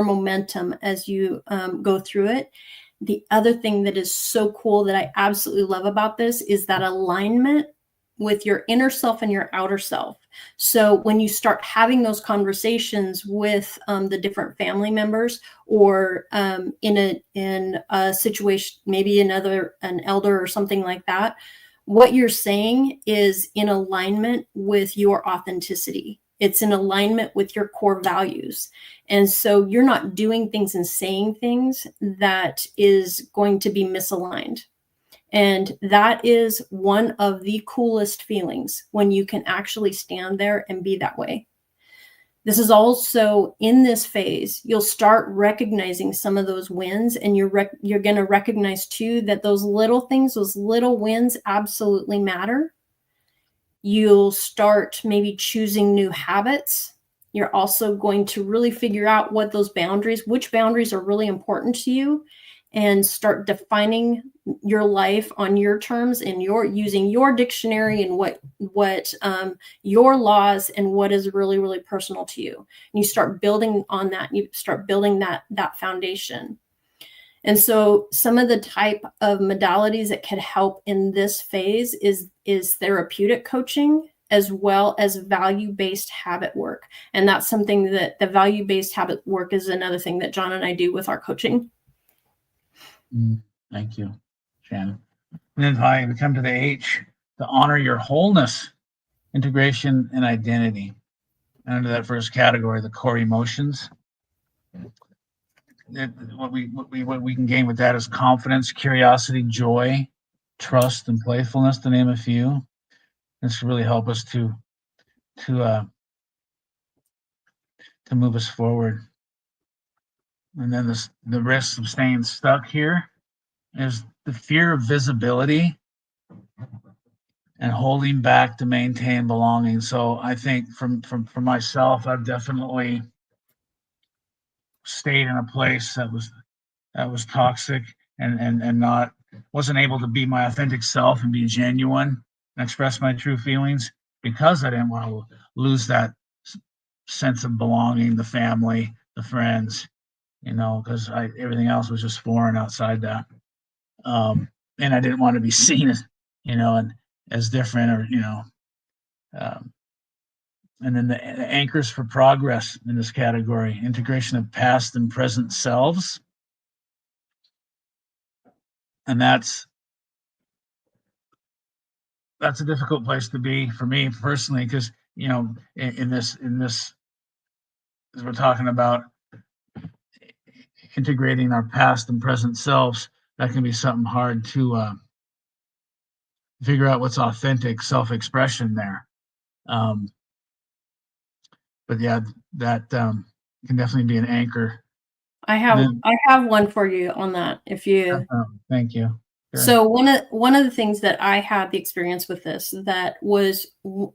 momentum as you go through it. The other thing that is so cool that I absolutely love about this is that alignment with your inner self and your outer self. So when you start having those conversations with the different family members, or in a situation, maybe an elder or something like that, what you're saying is in alignment with your authenticity. It's in alignment with your core values. And so you're not doing things and saying things that is going to be misaligned. And that is one of the coolest feelings, when you can actually stand there and be that way. This is also in this phase, you'll start recognizing some of those wins, and you're going to recognize too that those little things, those little wins absolutely matter. You'll start maybe choosing new habits. You're also going to really figure out what those boundaries, which boundaries are really important to you, and start defining your life on your terms and using your dictionary and what your laws and what is really, really personal to you. And you start building on that. And you start building that foundation. And so some of the type of modalities that could help in this phase is therapeutic coaching, as well as value-based habit work. And that's something that the value-based habit work is another thing that John and I do with our coaching. Thank you, Shannon. And then finally, we come to the H, to honor your wholeness, integration, and identity. And under that first category, the core emotions. What we can gain with that is confidence, curiosity, joy, trust, and playfulness, to name a few. This will really help us to move us forward. And then the risk of staying stuck here is the fear of visibility and holding back to maintain belonging. So I think for myself, I've definitely stayed in a place that was toxic and wasn't able to be my authentic self and be genuine and express my true feelings, because I didn't want to lose that sense of belonging, the family, the friends, because everything else was just foreign outside that. And I didn't want to be seen as, and as different, or, and then the anchors for progress in this category: integration of past and present selves. And that's a difficult place to be for me personally, because, in this, as we're talking about integrating our past and present selves, that can be something hard to figure out what's authentic self-expression there. But yeah, that can definitely be an anchor. I have one for you on that. If you thank you. Sure. So one of the things that I had the experience with this that was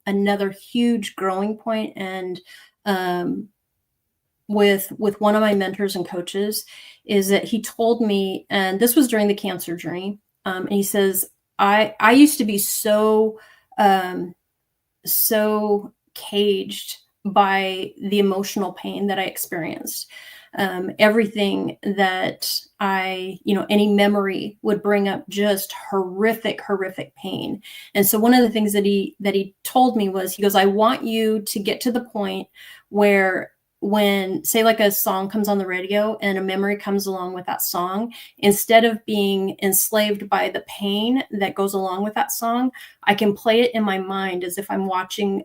another huge growing point, and with one of my mentors and coaches, is that he told me, and this was during the cancer journey, and he says, I used to be so caged by the emotional pain that I experienced. Everything that any memory would bring up just horrific pain. And so one of the things that he told me was, he goes, I want you to get to the point where, when, say, like a song comes on the radio and a memory comes along with that song, instead of being enslaved by the pain that goes along with that song, I can play it in my mind as if I'm watching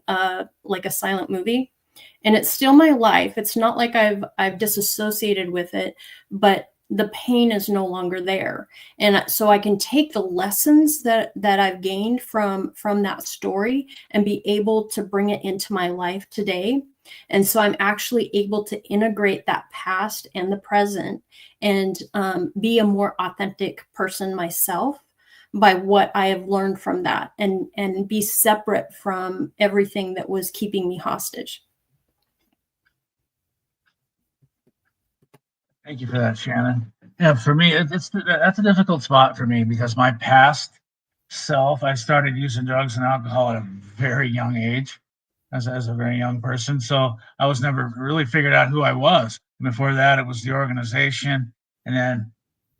like a silent movie. And it's still my life. It's not like I've disassociated with it, but the pain is no longer there. And so I can take the lessons that I've gained from that story and be able to bring it into my life today. And so I'm actually able to integrate that past and the present, and be a more authentic person myself by what I have learned from that, and be separate from everything that was keeping me hostage. Thank you for that, Shannon. Yeah, for me, that's a difficult spot for me, because my past self, I started using drugs and alcohol at a very young age, as a very young person. So I was never really figured out who I was. Before that, it was the organization. And then,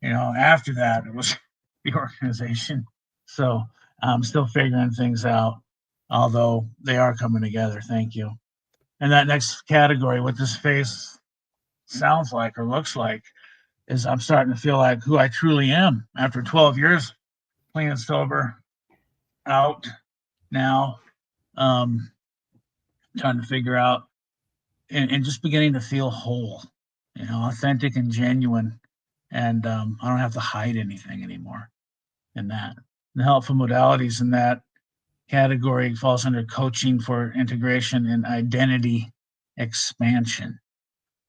after that, it was the organization. So I'm still figuring things out, although they are coming together. Thank you. And that next category, what this phase sounds like or looks like, is I'm starting to feel like who I truly am after 12 years clean and sober, out now, trying to figure out and just beginning to feel whole, authentic and genuine. And I don't have to hide anything anymore in that. The helpful modalities in that category falls under coaching for integration and identity expansion.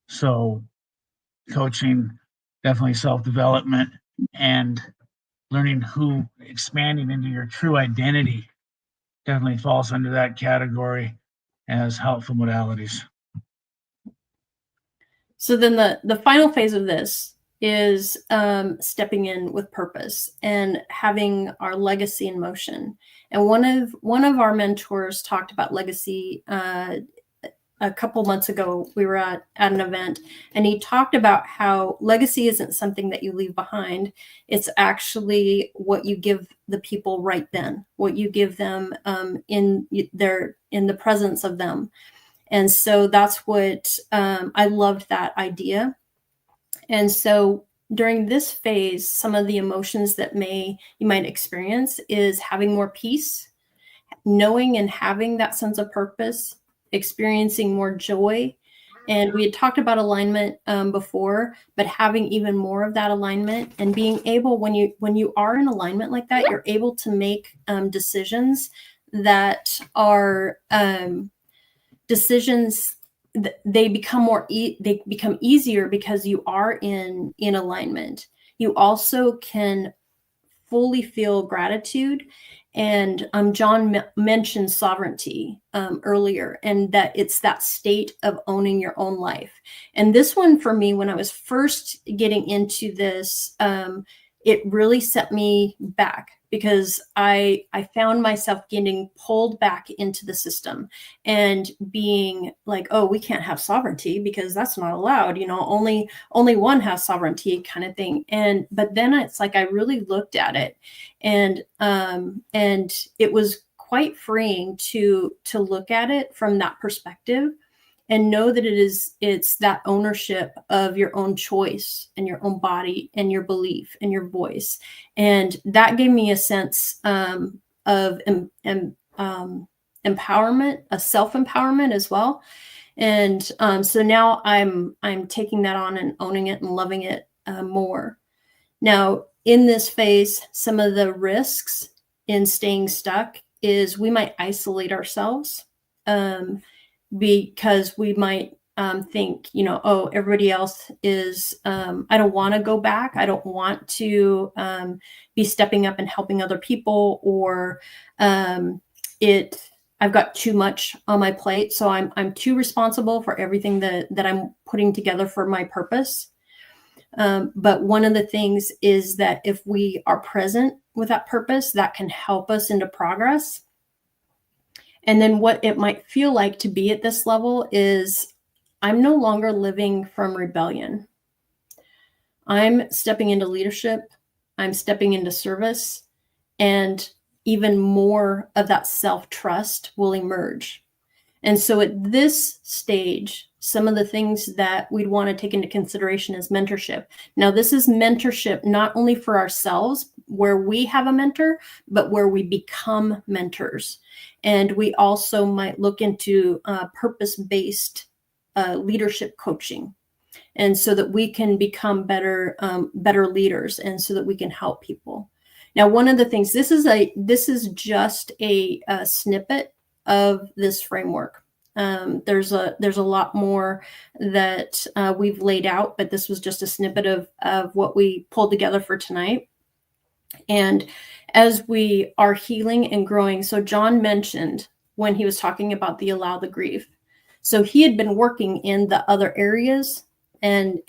So coaching, definitely self-development, and expanding into your true identity definitely falls under that category as helpful modalities. So then the final phase of this is stepping in with purpose and having our legacy in motion. And one of our mentors talked about legacy a couple months ago. We were at an event, and he talked about how legacy isn't something that you leave behind. It's actually what you give the people right then, what you give them in the presence of them. And so that's what I loved that idea. And so during this phase, some of the emotions that you might experience is having more peace, knowing and having that sense of purpose, experiencing more joy. And we had talked about alignment before, but having even more of that alignment and being able, when you are in alignment like that, you're able to make decisions that are decisions. They become they become easier because you are in alignment. You also can fully feel gratitude. And John mentioned sovereignty earlier, and that it's that state of owning your own life. And this one for me, when I was first getting into this, it really set me back, because I found myself getting pulled back into the system and being like, oh, we can't have sovereignty because that's not allowed. Only one has sovereignty, kind of thing. But then it's like I really looked at it, and it was quite freeing to look at it from that perspective and know that it's that ownership of your own choice and your own body and your belief and your voice. And that gave me a sense of empowerment, a self-empowerment as well. And so now I'm taking that on and owning it and loving it more. Now, in this phase, some of the risks in staying stuck is we might isolate ourselves. Because we might think, oh, everybody else is, I don't want to go back. I don't want to be stepping up and helping other people, or I've got too much on my plate. So I'm too responsible for everything that I'm putting together for my purpose. But one of the things is that if we are present with that purpose, that can help us into progress. And then what it might feel like to be at this level is I'm no longer living from rebellion. I'm stepping into leadership. I'm stepping into service, and even more of that self-trust will emerge. And so at this stage, some of the things that we'd want to take into consideration is mentorship. Now, this is mentorship not only for ourselves, where we have a mentor, but where we become mentors. And we also might look into purpose-based leadership coaching, and so that we can become better leaders, and so that we can help people. Now, one of the things, this is just a snippet of this framework. There's a lot more that we've laid out, but this was just a snippet of what we pulled together for tonight. And as we are healing and growing, so John mentioned when he was talking about the allow the grief. So he had been working in the other areas and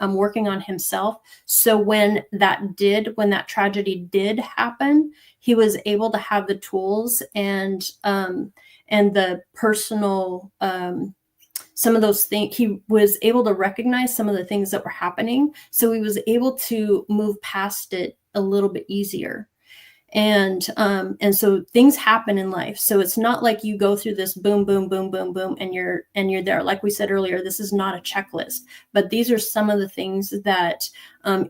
working on himself. So when that tragedy did happen, he was able to have the tools and the personal, some of those things, he was able to recognize some of the things that were happening. So he was able to move past it a little bit easier. And so things happen in life. So it's not like you go through this boom, boom, boom, boom, boom, and you're there. Like we said earlier, this is not a checklist, but these are some of the things that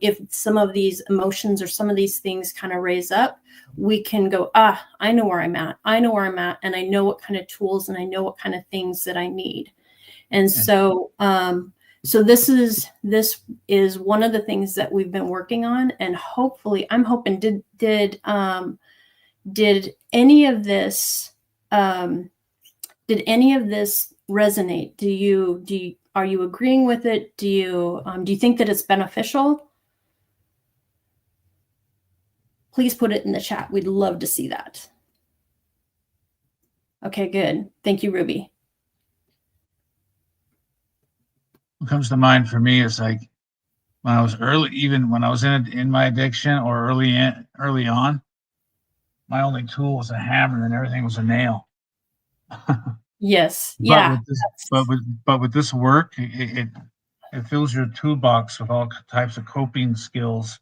if some of these emotions or some of these things kind of raise up, we can go, I know where I'm at. I know where I'm at. And I know what kind of tools and I know what kind of things that I need. And so, so this is one of the things that we've been working on, and hopefully, I'm hoping did any of this resonate? Are you agreeing with it? Do you think that it's beneficial? Please put it in the chat. We'd love to see that. Okay, good. Thank you, Ruby. What comes to mind for me is like when I was even when I was in my addiction or early on, my only tool was a hammer and everything was a nail. Yes. But Yeah. with this work, it fills your toolbox with all types of coping skills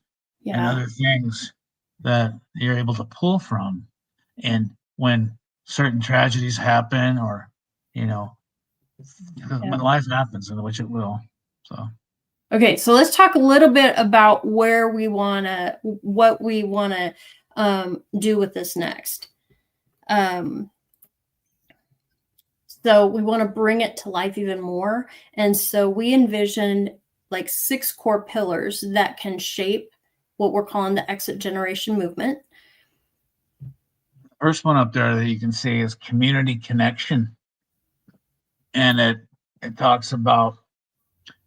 and other things that you're able to pull from. And when certain tragedies happen, or when life happens, in which it will. So. Okay, so let's talk a little bit about what we wanna do with this next. So we want to bring it to life even more. And so we envision like 6 core pillars that can shape what we're calling the exit generation movement. First one up there that you can see is community connection. And it talks about,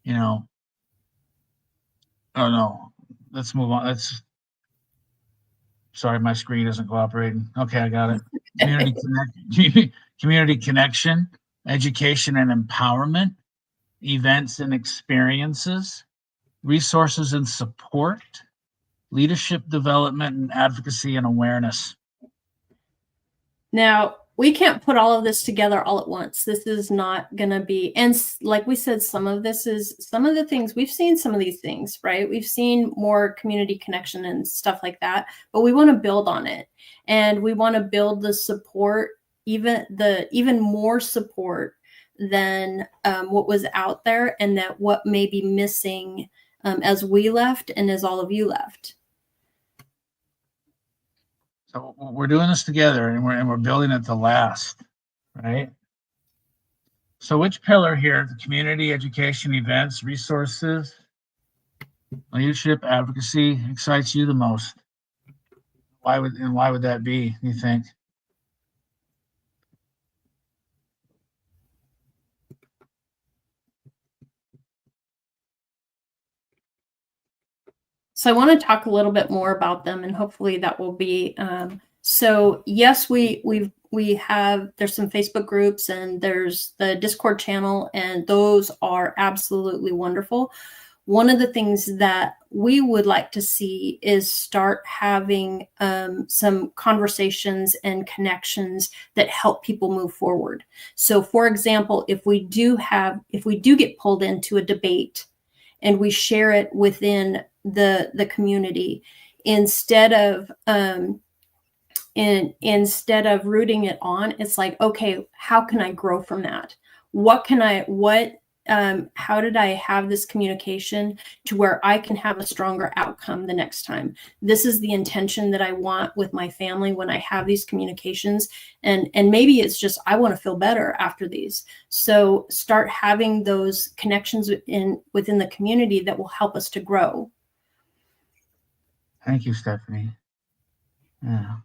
oh no, let's move on. Sorry, my screen isn't cooperating. Okay, I got it. Community connection, education and empowerment, events and experiences, resources and support, leadership development and advocacy and awareness. Now, we can't put all of this together all at once. This is not going to be, and like we said, some of the things, we've seen some of these things, right? We've seen more community connection and stuff like that, but we want to build on it. And we want to build the support, even more support than what was out there, and that what may be missing as we left and as all of you left. So we're doing this together, and we're building it to last, right? So which pillar here, the community, education, events, resources, leadership, advocacy, excites you the most? Why would that be, you think? So I want to talk a little bit more about them, and hopefully that will be, so yes, there's some Facebook groups and there's the Discord channel, and those are absolutely wonderful. One of the things that we would like to see is start having some conversations and connections that help people move forward. So for example, if we do get pulled into a debate and we share it within the community, instead of rooting it on, it's like, okay, how can I grow from that? How did I have this communication to where I can have a stronger outcome the next time? This is the intention that I want with my family when I have these communications. And maybe it's just, I want to feel better after these. So start having those connections within the community that will help us to grow. Thank you, Stephanie. Yeah.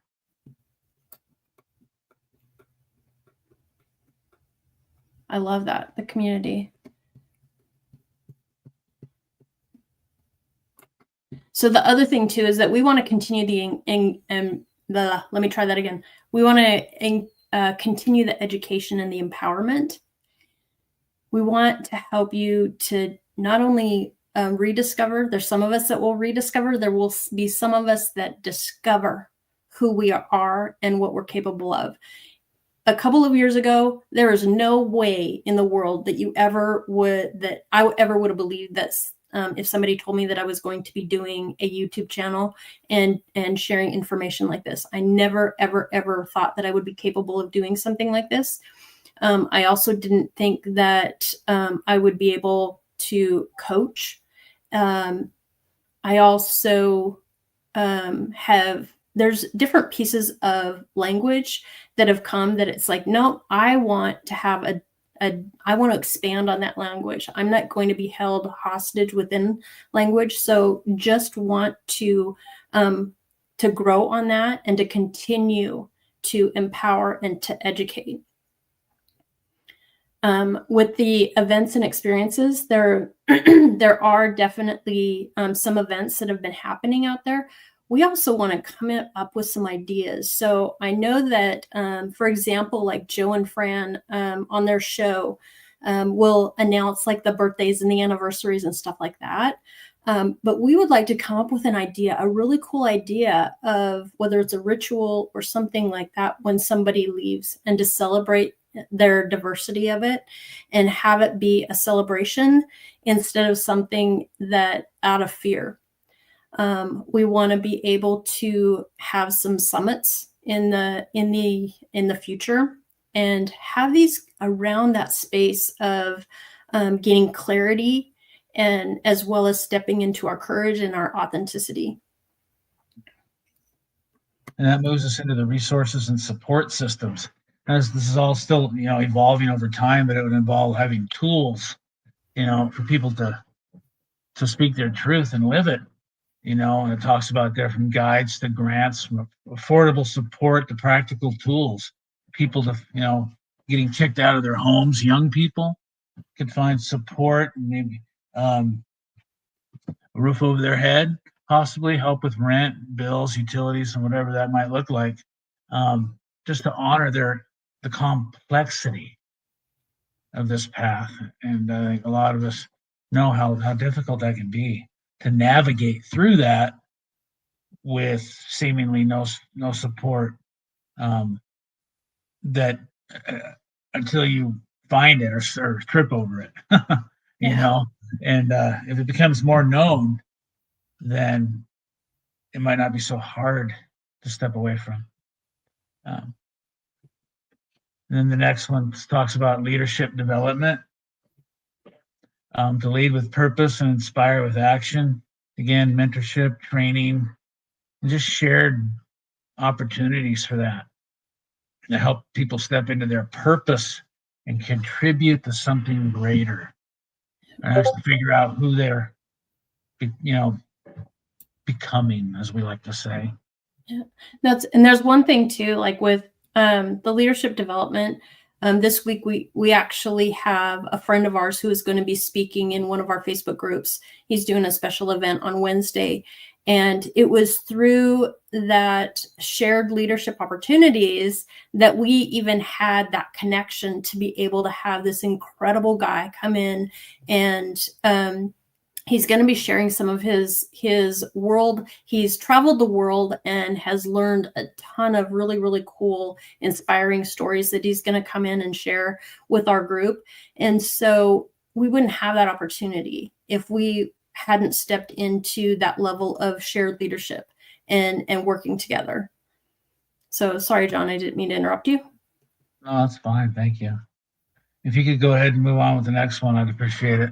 I love that, the community. So the other thing too is that we want to continue let me try that again. We want to continue the education and the empowerment. We want to help you to not only rediscover, there's some of us that will rediscover, there will be some of us that discover who we are and what we're capable of. A couple of years ago, there is no way in the world that I ever would have believed that if somebody told me that I was going to be doing a YouTube channel and sharing information like this. I never, ever, ever thought that I would be capable of doing something like this. I also didn't think that I would be able to coach. I also there's different pieces of language that have come that it's like, no, I want to have I want to expand on that language. I'm not going to be held hostage within language. So just want to grow on that and to continue to empower and to educate. With the events and experiences, there are definitely some events that have been happening out there. We also want to come up with some ideas. So I know that, for example, like Joe and Fran on their show will announce like the birthdays and the anniversaries and stuff like that. But we would like to come up with an idea, a really cool idea of whether it's a ritual or something like that when somebody leaves, and to celebrate their diversity of it and have it be a celebration instead of something that out of fear. We want to be able to have some summits in the future and have these around that space of gaining clarity, and as well as stepping into our courage and our authenticity. And that moves us into the resources and support systems. As this is all still, evolving over time, but it would involve having tools, for people to speak their truth and live it. And it talks about different guides to grants, from affordable support to practical tools. People to, getting kicked out of their homes, young people could find support, and maybe a roof over their head, possibly help with rent, bills, utilities, and whatever that might look like, just to honor the complexity of this path. And I think a lot of us know how difficult that can be to navigate through that with seemingly no support, that until you find it or trip over it, and if it becomes more known, then it might not be so hard to step away from. And then the next one talks about leadership development, to lead with purpose and inspire with action. Again, mentorship, training, and just shared opportunities for that, to help people step into their purpose and contribute to something greater. And has to figure out who they're, becoming, as we like to say. Yeah, there's one thing too, like with the leadership development. This week we actually have a friend of ours who is going to be speaking in one of our Facebook groups. He's doing a special event on Wednesday, and it was through that shared leadership opportunities that we even had that connection to be able to have this incredible guy come in, and he's going to be sharing some of his world. He's traveled the world and has learned a ton of really, really cool, inspiring stories that he's going to come in and share with our group. And so we wouldn't have that opportunity if we hadn't stepped into that level of shared leadership and working together. So sorry, John, I didn't mean to interrupt you. No, that's fine. Thank you. If you could go ahead and move on with the next one, I'd appreciate it.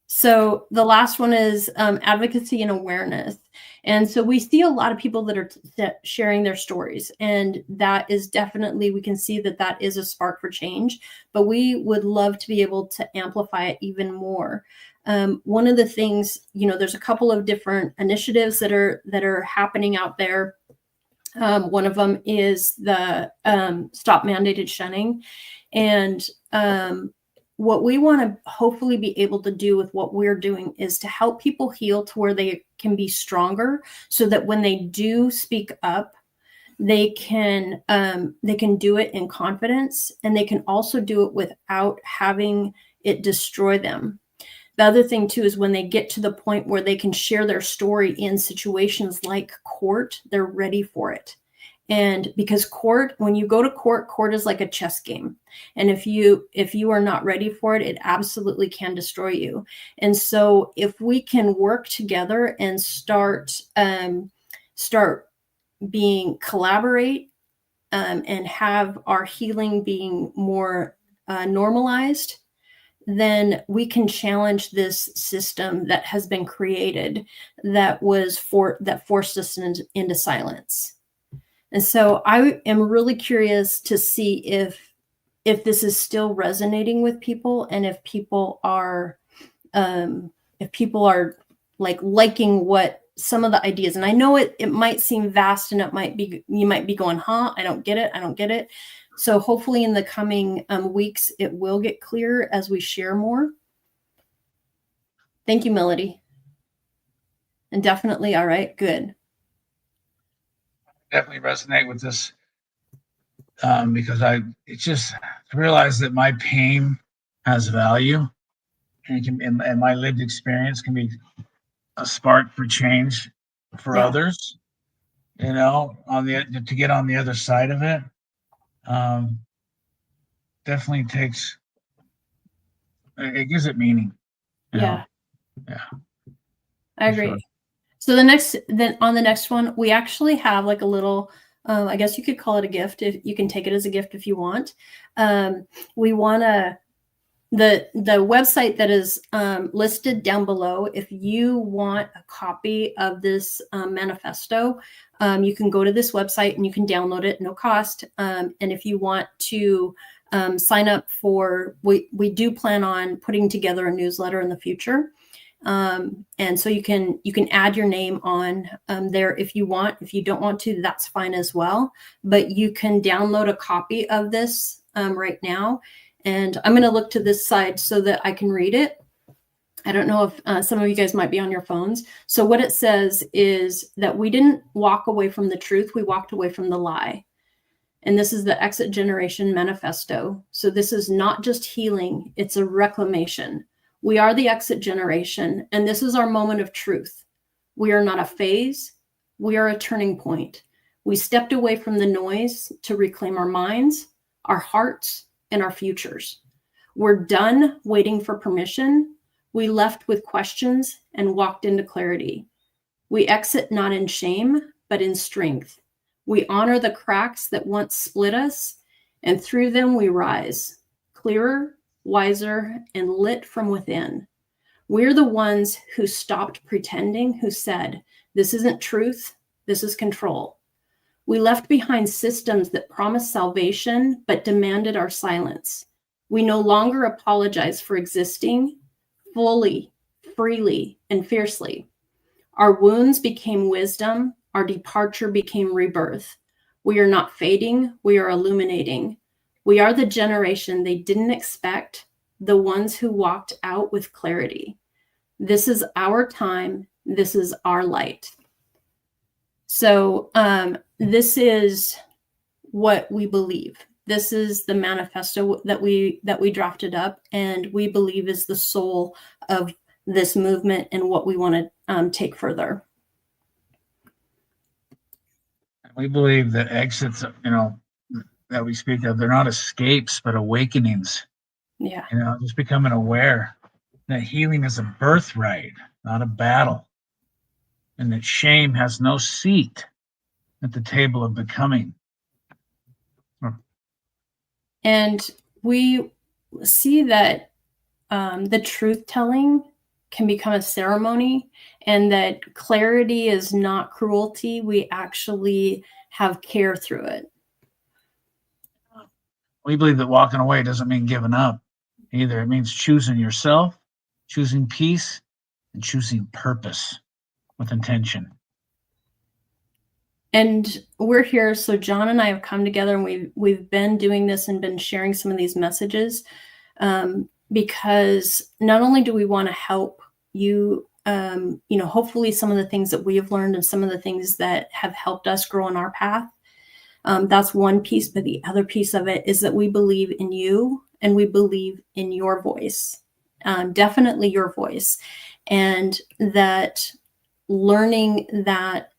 So the last one is advocacy and awareness. And so we see a lot of people that are sharing their stories, and that is definitely, we can see that is a spark for change, but we would love to be able to amplify it even more. One of the things, there's a couple of different initiatives that are happening out there. One of them is the Stop Mandated Shunning. And what we want to hopefully be able to do with what we're doing is to help people heal to where they can be stronger, so that when they do speak up, they can do it in confidence, and they can also do it without having it destroy them. The other thing too is when they get to the point where they can share their story in situations like court, they're ready for it. And because when you go to court is like a chess game. And if you are not ready for it, it absolutely can destroy you. And so if we can work together and start collaborate, and have our healing being more normalized, then we can challenge this system that has been created that forced us into silence. And so I am really curious to see if this is still resonating with people, and if people are like liking what some of the ideas. And I know it might seem vast, and you might be going, huh, I don't get it. So hopefully in the coming weeks, it will get clearer as we share more. Thank you, Melody. And definitely, all right, good. Definitely resonate with this because it's just to realize that my pain has value, and my lived experience can be a spark for change for others. To get on the other side of it, definitely takes. It gives it meaning. Yeah. I agree. Sure. So on the next one, we actually have like a little, I guess you could call it a gift. If you can take it as a gift if you want. We want to, the website that is listed down below, if you want a copy of this manifesto, you can go to this website and you can download it, no cost. And if you want to sign up for, we do plan on putting together a newsletter in the future. And so you can add your name on there if you want. If you don't want to, that's fine as well. But you can download a copy of this right now. And I'm going to look to this side so that I can read it. I don't know if some of you guys might be on your phones. So what it says is that we didn't walk away from the truth. We walked away from the lie. And this is the Exit Generation Manifesto. So this is not just healing. It's a reclamation. We are the exit generation, and this is our moment of truth. We are not a phase. We are a turning point. We stepped away from the noise to reclaim our minds, our hearts, and our futures. We're done waiting for permission. We left with questions and walked into clarity. We exit not in shame, but in strength. We honor the cracks that once split us, and through them we rise, clearer, wiser, and lit from within. We're the ones who stopped pretending, who said, this isn't truth, this is control. We left behind systems that promised salvation, but demanded our silence. We no longer apologize for existing fully, freely, and fiercely. Our wounds became wisdom, our departure became rebirth. We are not fading, we are illuminating. We are the generation they didn't expect, the ones who walked out with clarity. This is our time. This is our light. So this is what we believe. This is the manifesto that we drafted up, and we believe is the soul of this movement and what we want to take further. We believe that exits, that we speak of, they're not escapes, but awakenings. Yeah. Just becoming aware that healing is a birthright, not a battle. And that shame has no seat at the table of becoming. And we see that the truth telling can become a ceremony, and that clarity is not cruelty. We actually have care through it. We believe that walking away doesn't mean giving up either. It means choosing yourself, choosing peace, and choosing purpose with intention. And we're here. So John and I have come together, and we've been doing this and been sharing some of these messages because not only do we want to help you, hopefully some of the things that we have learned and some of the things that have helped us grow on our path. That's one piece, but the other piece of it is that we believe in you and we believe in your voice, definitely your voice, and that learning that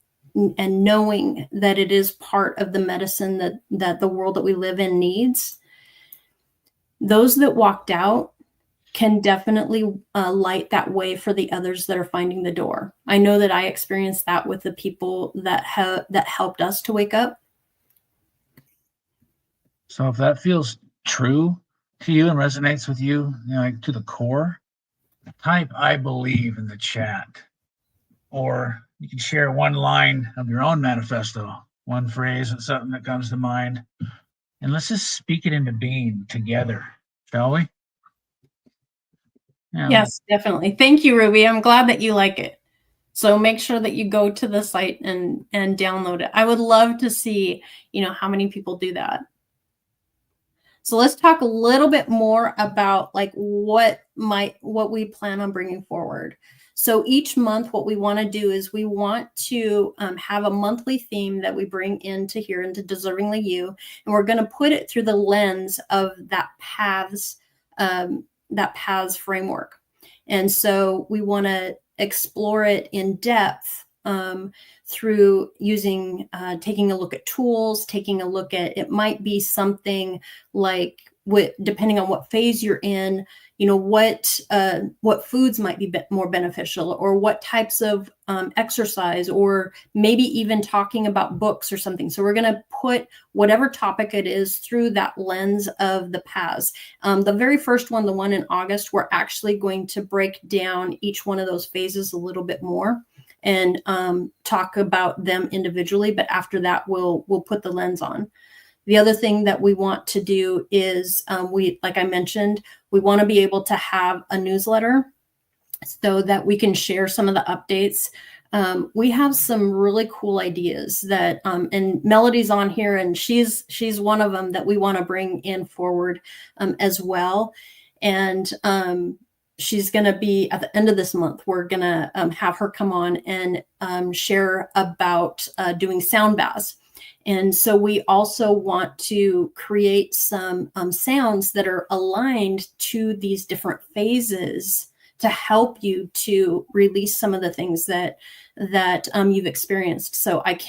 and knowing that it is part of the medicine that the world that we live in needs. Those that walked out can definitely light that way for the others that are finding the door. I know that I experienced that with the people that helped us to wake up. So if that feels true to you and resonates with you, like to the core, type "I believe" in the chat, or you can share one line of your own manifesto, one phrase or something that comes to mind, and let's just speak it into being together, shall we? Yeah. Yes, definitely. Thank you, Ruby. I'm glad that you like it. So make sure that you go to the site and download it. I would love to see, how many people do that. So let's talk a little bit more about like what we plan on bringing forward. So each month, what we want to do is we want to have a monthly theme that we bring into Deservingly You, and we're going to put it through the lens of that paths framework. And so we want to explore it in depth through using, taking a look at tools, taking a look at, it might be something like, depending on what phase you're in, what foods might be more beneficial, or what types of exercise, or maybe even talking about books or something. So we're going to put whatever topic it is through that lens of the paths. The very first one, the one in August, we're actually going to break down each one of those phases a little bit more and talk about them individually. But after that, we'll put the lens on. The other thing that we want to do is, like I mentioned, we want to be able to have a newsletter so that we can share some of the updates. We have some really cool ideas that, and Melody's on here, and she's one of them that we want to bring in forward as well. And she's going to be at the end of this month. We're going to have her come on and share about doing sound baths. And so we also want to create some sounds that are aligned to these different phases to help you to release some of the things that you've experienced. So I'm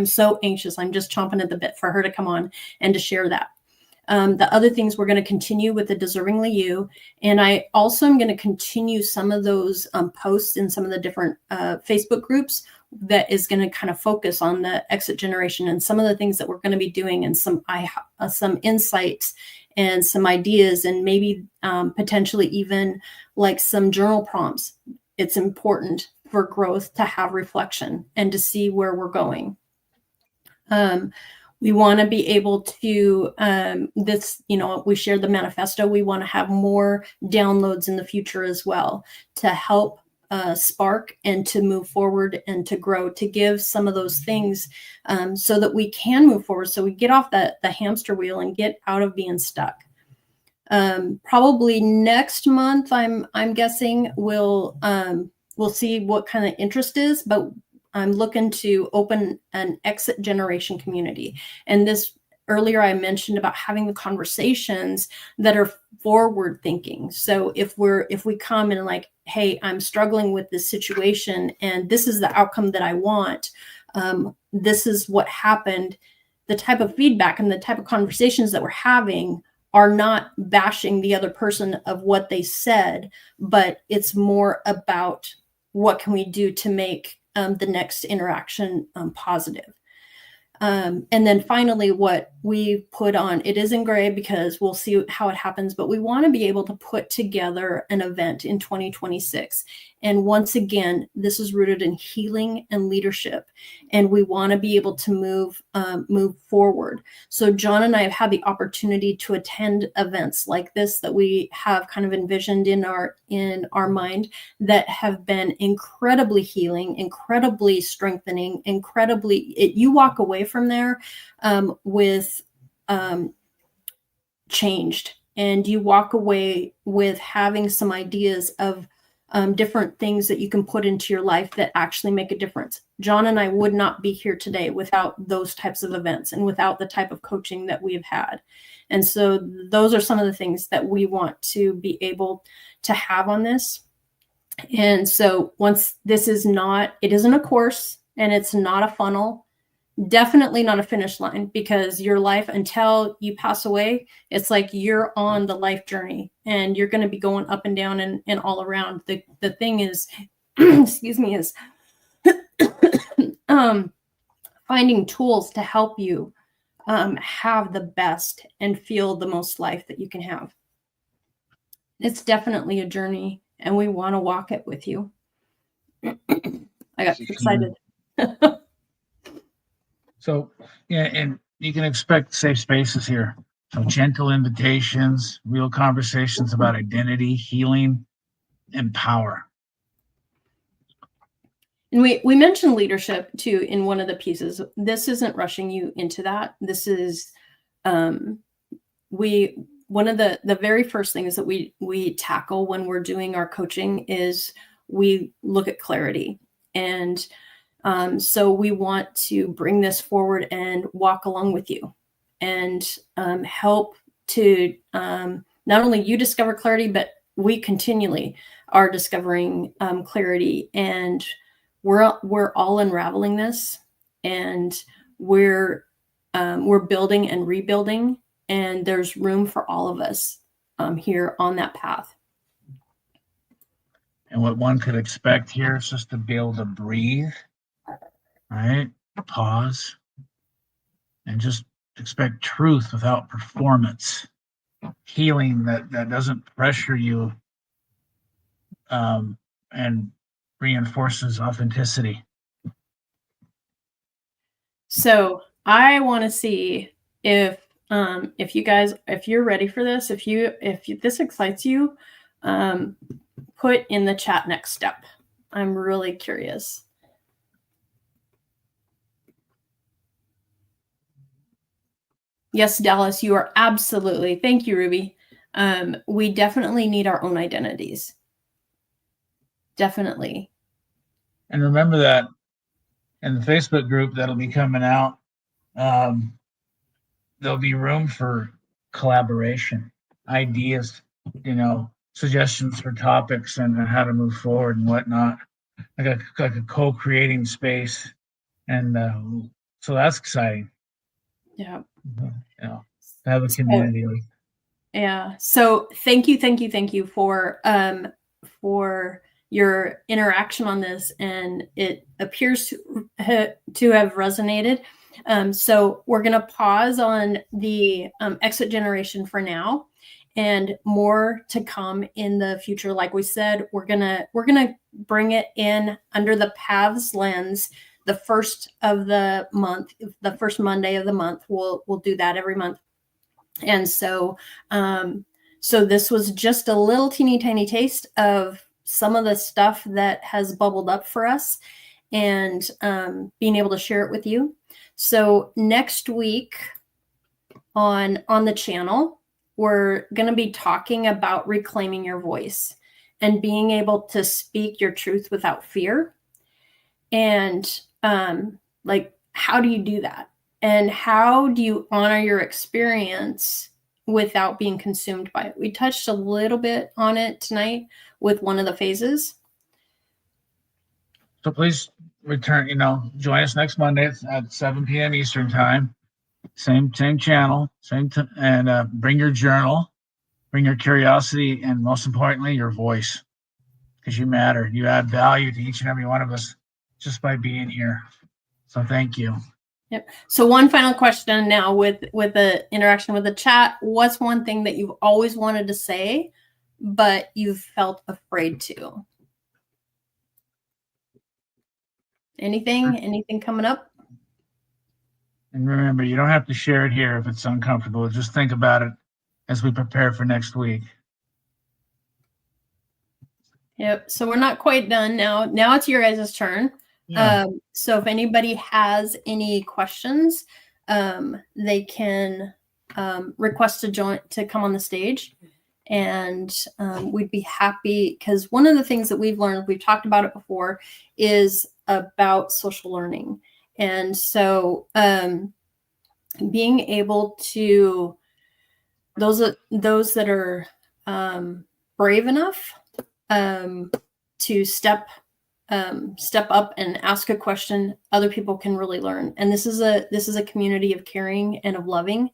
so anxious. I'm just chomping at the bit for her to come on and to share that. The other things, we're going to continue with the Deservingly You. And I also am going to continue some of those posts in some of the different Facebook groups that is going to kind of focus on the exit generation and some of the things that we're going to be doing, and some insights and some ideas, and maybe potentially even like some journal prompts. It's important for growth to have reflection and to see where we're going. We want to be able to, we shared the manifesto. We want to have more downloads in the future as well to help spark and to move forward and to grow, to give some of those things so that we can move forward, so we get off the hamster wheel and get out of being stuck. Probably next month, I'm guessing we'll see what kind of interest is, but I'm looking to open an exit generation community. And this, earlier I mentioned about having the conversations that are forward thinking. So if we come and like, hey, I'm struggling with this situation and this is the outcome that I want, this is what happened, the type of feedback and the type of conversations that we're having are not bashing the other person of what they said, but it's more about what can we do to make the next interaction positive. And then finally, what we put on, it is in gray because we'll see how it happens, but we want to be able to put together an event in 2026. And once again, this is rooted in healing and leadership, and we want to be able to move forward. So John and I have had the opportunity to attend events like this that we have kind of envisioned in our mind that have been incredibly healing, incredibly strengthening, you walk away from there with changed, and you walk away with having some ideas of different things that you can put into your life that actually make a difference. John and I would not be here today without those types of events and without the type of coaching that we've had. And so those are some of the things that we want to be able to have on this. And so once it isn't a course and it's not a funnel, definitely not a finish line, because your life until you pass away, it's like you're on the life journey and you're going to be going up and down and all around. The thing is, excuse me, is finding tools to help you have the best and feel the most life that you can have. It's definitely a journey, and we want to walk it with you. I got excited. So, yeah, and you can expect safe spaces here. So gentle invitations, real conversations about identity, healing, and power. And we mentioned leadership too in one of the pieces. This isn't rushing you into that. This is one of the very first things that we tackle when we're doing our coaching is we look at clarity. And so we want to bring this forward and walk along with you and help to not only you discover clarity, but we continually are discovering clarity, and we're all unraveling this, and we're building and rebuilding, and there's room for all of us here on that path. And what one could expect here is just to be able to breathe, right? Pause, and just expect truth without performance. Healing that doesn't pressure you and reinforces authenticity. So I want to see if you guys, if you're ready for this, if this excites you, put in the chat next step. I'm really curious. Yes, Dallas, you are absolutely. Thank you, Ruby. We definitely need our own identities. Definitely. And remember that in the Facebook group that'll be coming out, there'll be room for collaboration, ideas, suggestions for topics and how to move forward and whatnot. Like a co-creating space. And so that's exciting. Yeah. To have a community. Yeah. So thank you for your interaction on this, and it appears to have resonated. So we're going to pause on the exit generation for now, and more to come in the future. Like we said, we're gonna bring it in under the paths lens. The first of the month, the first Monday of the month, we'll do that every month. And so, so this was just a little teeny tiny taste of some of the stuff that has bubbled up for us, and being able to share it with you. So next week on the channel, we're going to be talking about reclaiming your voice and being able to speak your truth without fear. And like, how do you do that? And how do you honor your experience without being consumed by it? We touched a little bit on it tonight with one of the phases. So please return, join us next Monday at 7 p.m. Eastern time. Same channel, and bring your journal, bring your curiosity, and most importantly, your voice, because you matter. You add value to each and every one of us just by being here. So thank you. Yep. So one final question now with the interaction with the chat. What's one thing that you've always wanted to say, but you've felt afraid to? Anything coming up? And remember, you don't have to share it here if it's uncomfortable. Just think about it as we prepare for next week. Yep. So we're not quite done now. Now it's your guys' turn. Yeah. So if anybody has any questions, they can request to come on the stage, and we'd be happy, because one of the things that we've learned, we've talked about it before, is about social learning. And so being able to, those that are brave enough to step up and ask a question, other people can really learn. And this is a community of caring and of loving.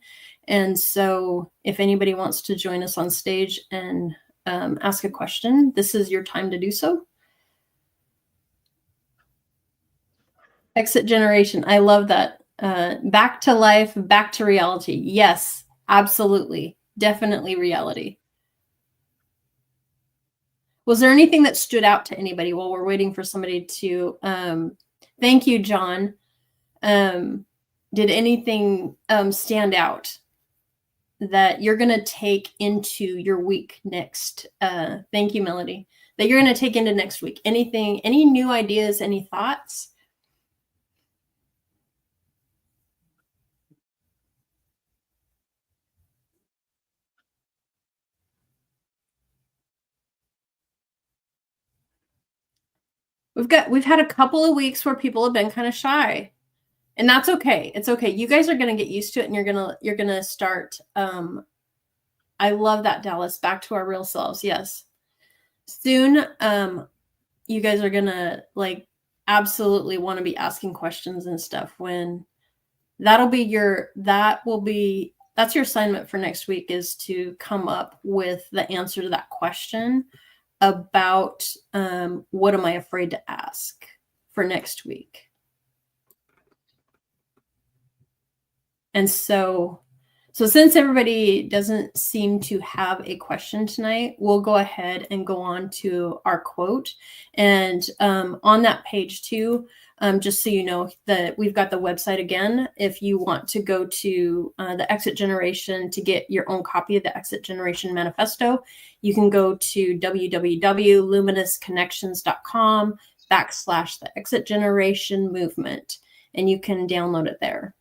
And so if anybody wants to join us on stage and ask a question, this is your time to do so. Exit generation. I love that. Back to life, back to reality. Yes, absolutely. Definitely reality. Was there anything that stood out to anybody while we're waiting for somebody to, thank you, John. Did anything stand out that you're going to take into your week next? Thank you, Melody. that you're going to take into next week? Anything, any new ideas, any thoughts? We've had a couple of weeks where people have been kind of shy, and that's okay. It's okay. You guys are going to get used to it, and you're going to start. I love that, Dallas. Back to our real selves. Yes. Soon, you guys are going to like absolutely want to be asking questions and stuff. When that's your assignment for next week, is to come up with the answer to that question about what am I afraid to ask for next week. And so since everybody doesn't seem to have a question tonight, we'll go ahead and go on to our quote. And on that page too, just so you know, that we've got the website again. If you want to go to the Exit Generation to get your own copy of the Exit Generation Manifesto, you can go to www.luminousconnections.com/the Exit Generation Movement, and you can download it there.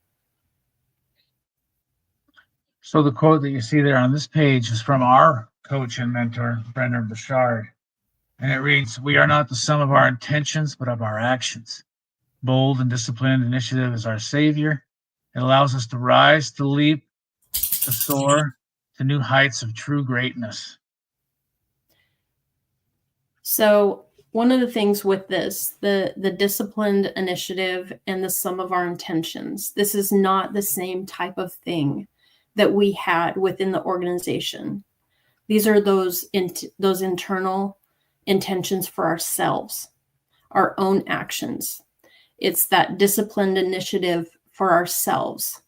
So the quote that you see there on this page is from our coach and mentor, Brendan Burchard. And it reads, "We are not the sum of our intentions, but of our actions. Bold and disciplined initiative is our savior. It allows us to rise, to leap, to soar to new heights of true greatness." So one of the things with this, the disciplined initiative and the sum of our intentions, this is not the same type of thing that we had within the organization. These are those internal intentions for ourselves, our own actions. It's that disciplined initiative for ourselves.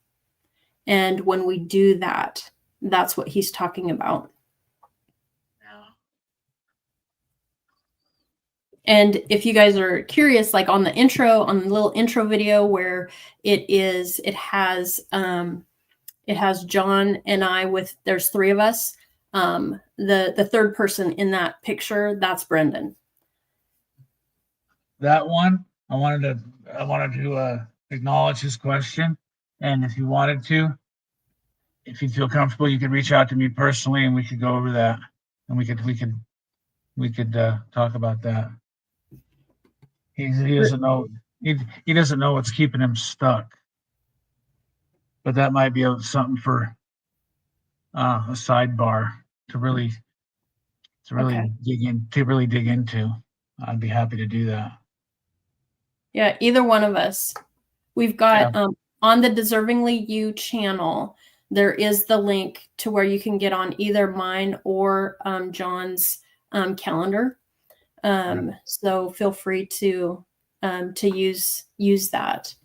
And when we do that, that's what he's talking about. And if you guys are curious, like on the little intro video where it has John and I there's three of us. The third person in that picture, that's Brendan. That one, I wanted to acknowledge his question. And if you wanted to, if you feel comfortable, you could reach out to me personally and we could go over that. And we could talk about that. He doesn't know. He doesn't know what's keeping him stuck. But that might be something for a sidebar to really Okay. dig into. I'd be happy to do that. Yeah, either one of us. We've got on the Deservingly You channel, there is the link to where you can get on either mine or John's calendar. So feel free to use that.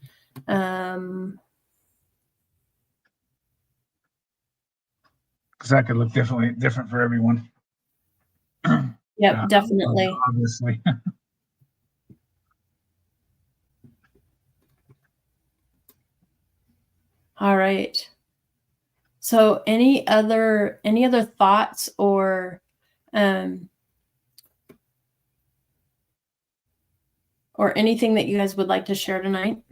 Because that could look different for everyone. Yep, definitely. Obviously. All right. So any other thoughts or anything that you guys would like to share tonight?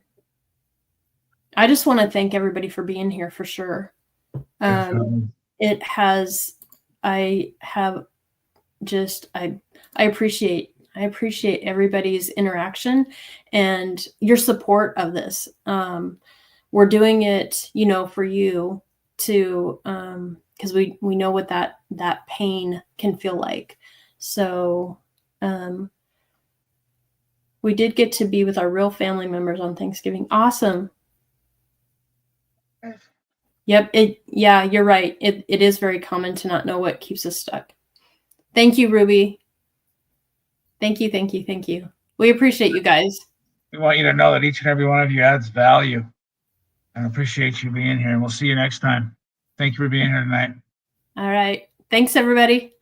I just want to thank everybody for being here for sure. I appreciate everybody's interaction and your support of this. We're doing it, for you to, because we know what that pain can feel like. So, we did get to be with our real family members on Thanksgiving. Awesome. Yep. You're right. It is very common to not know what keeps us stuck. Thank you, Ruby. Thank you. We appreciate you guys. We want you to know that each and every one of you adds value. I appreciate you being here, and we'll see you next time. Thank you for being here tonight. All right. Thanks, everybody.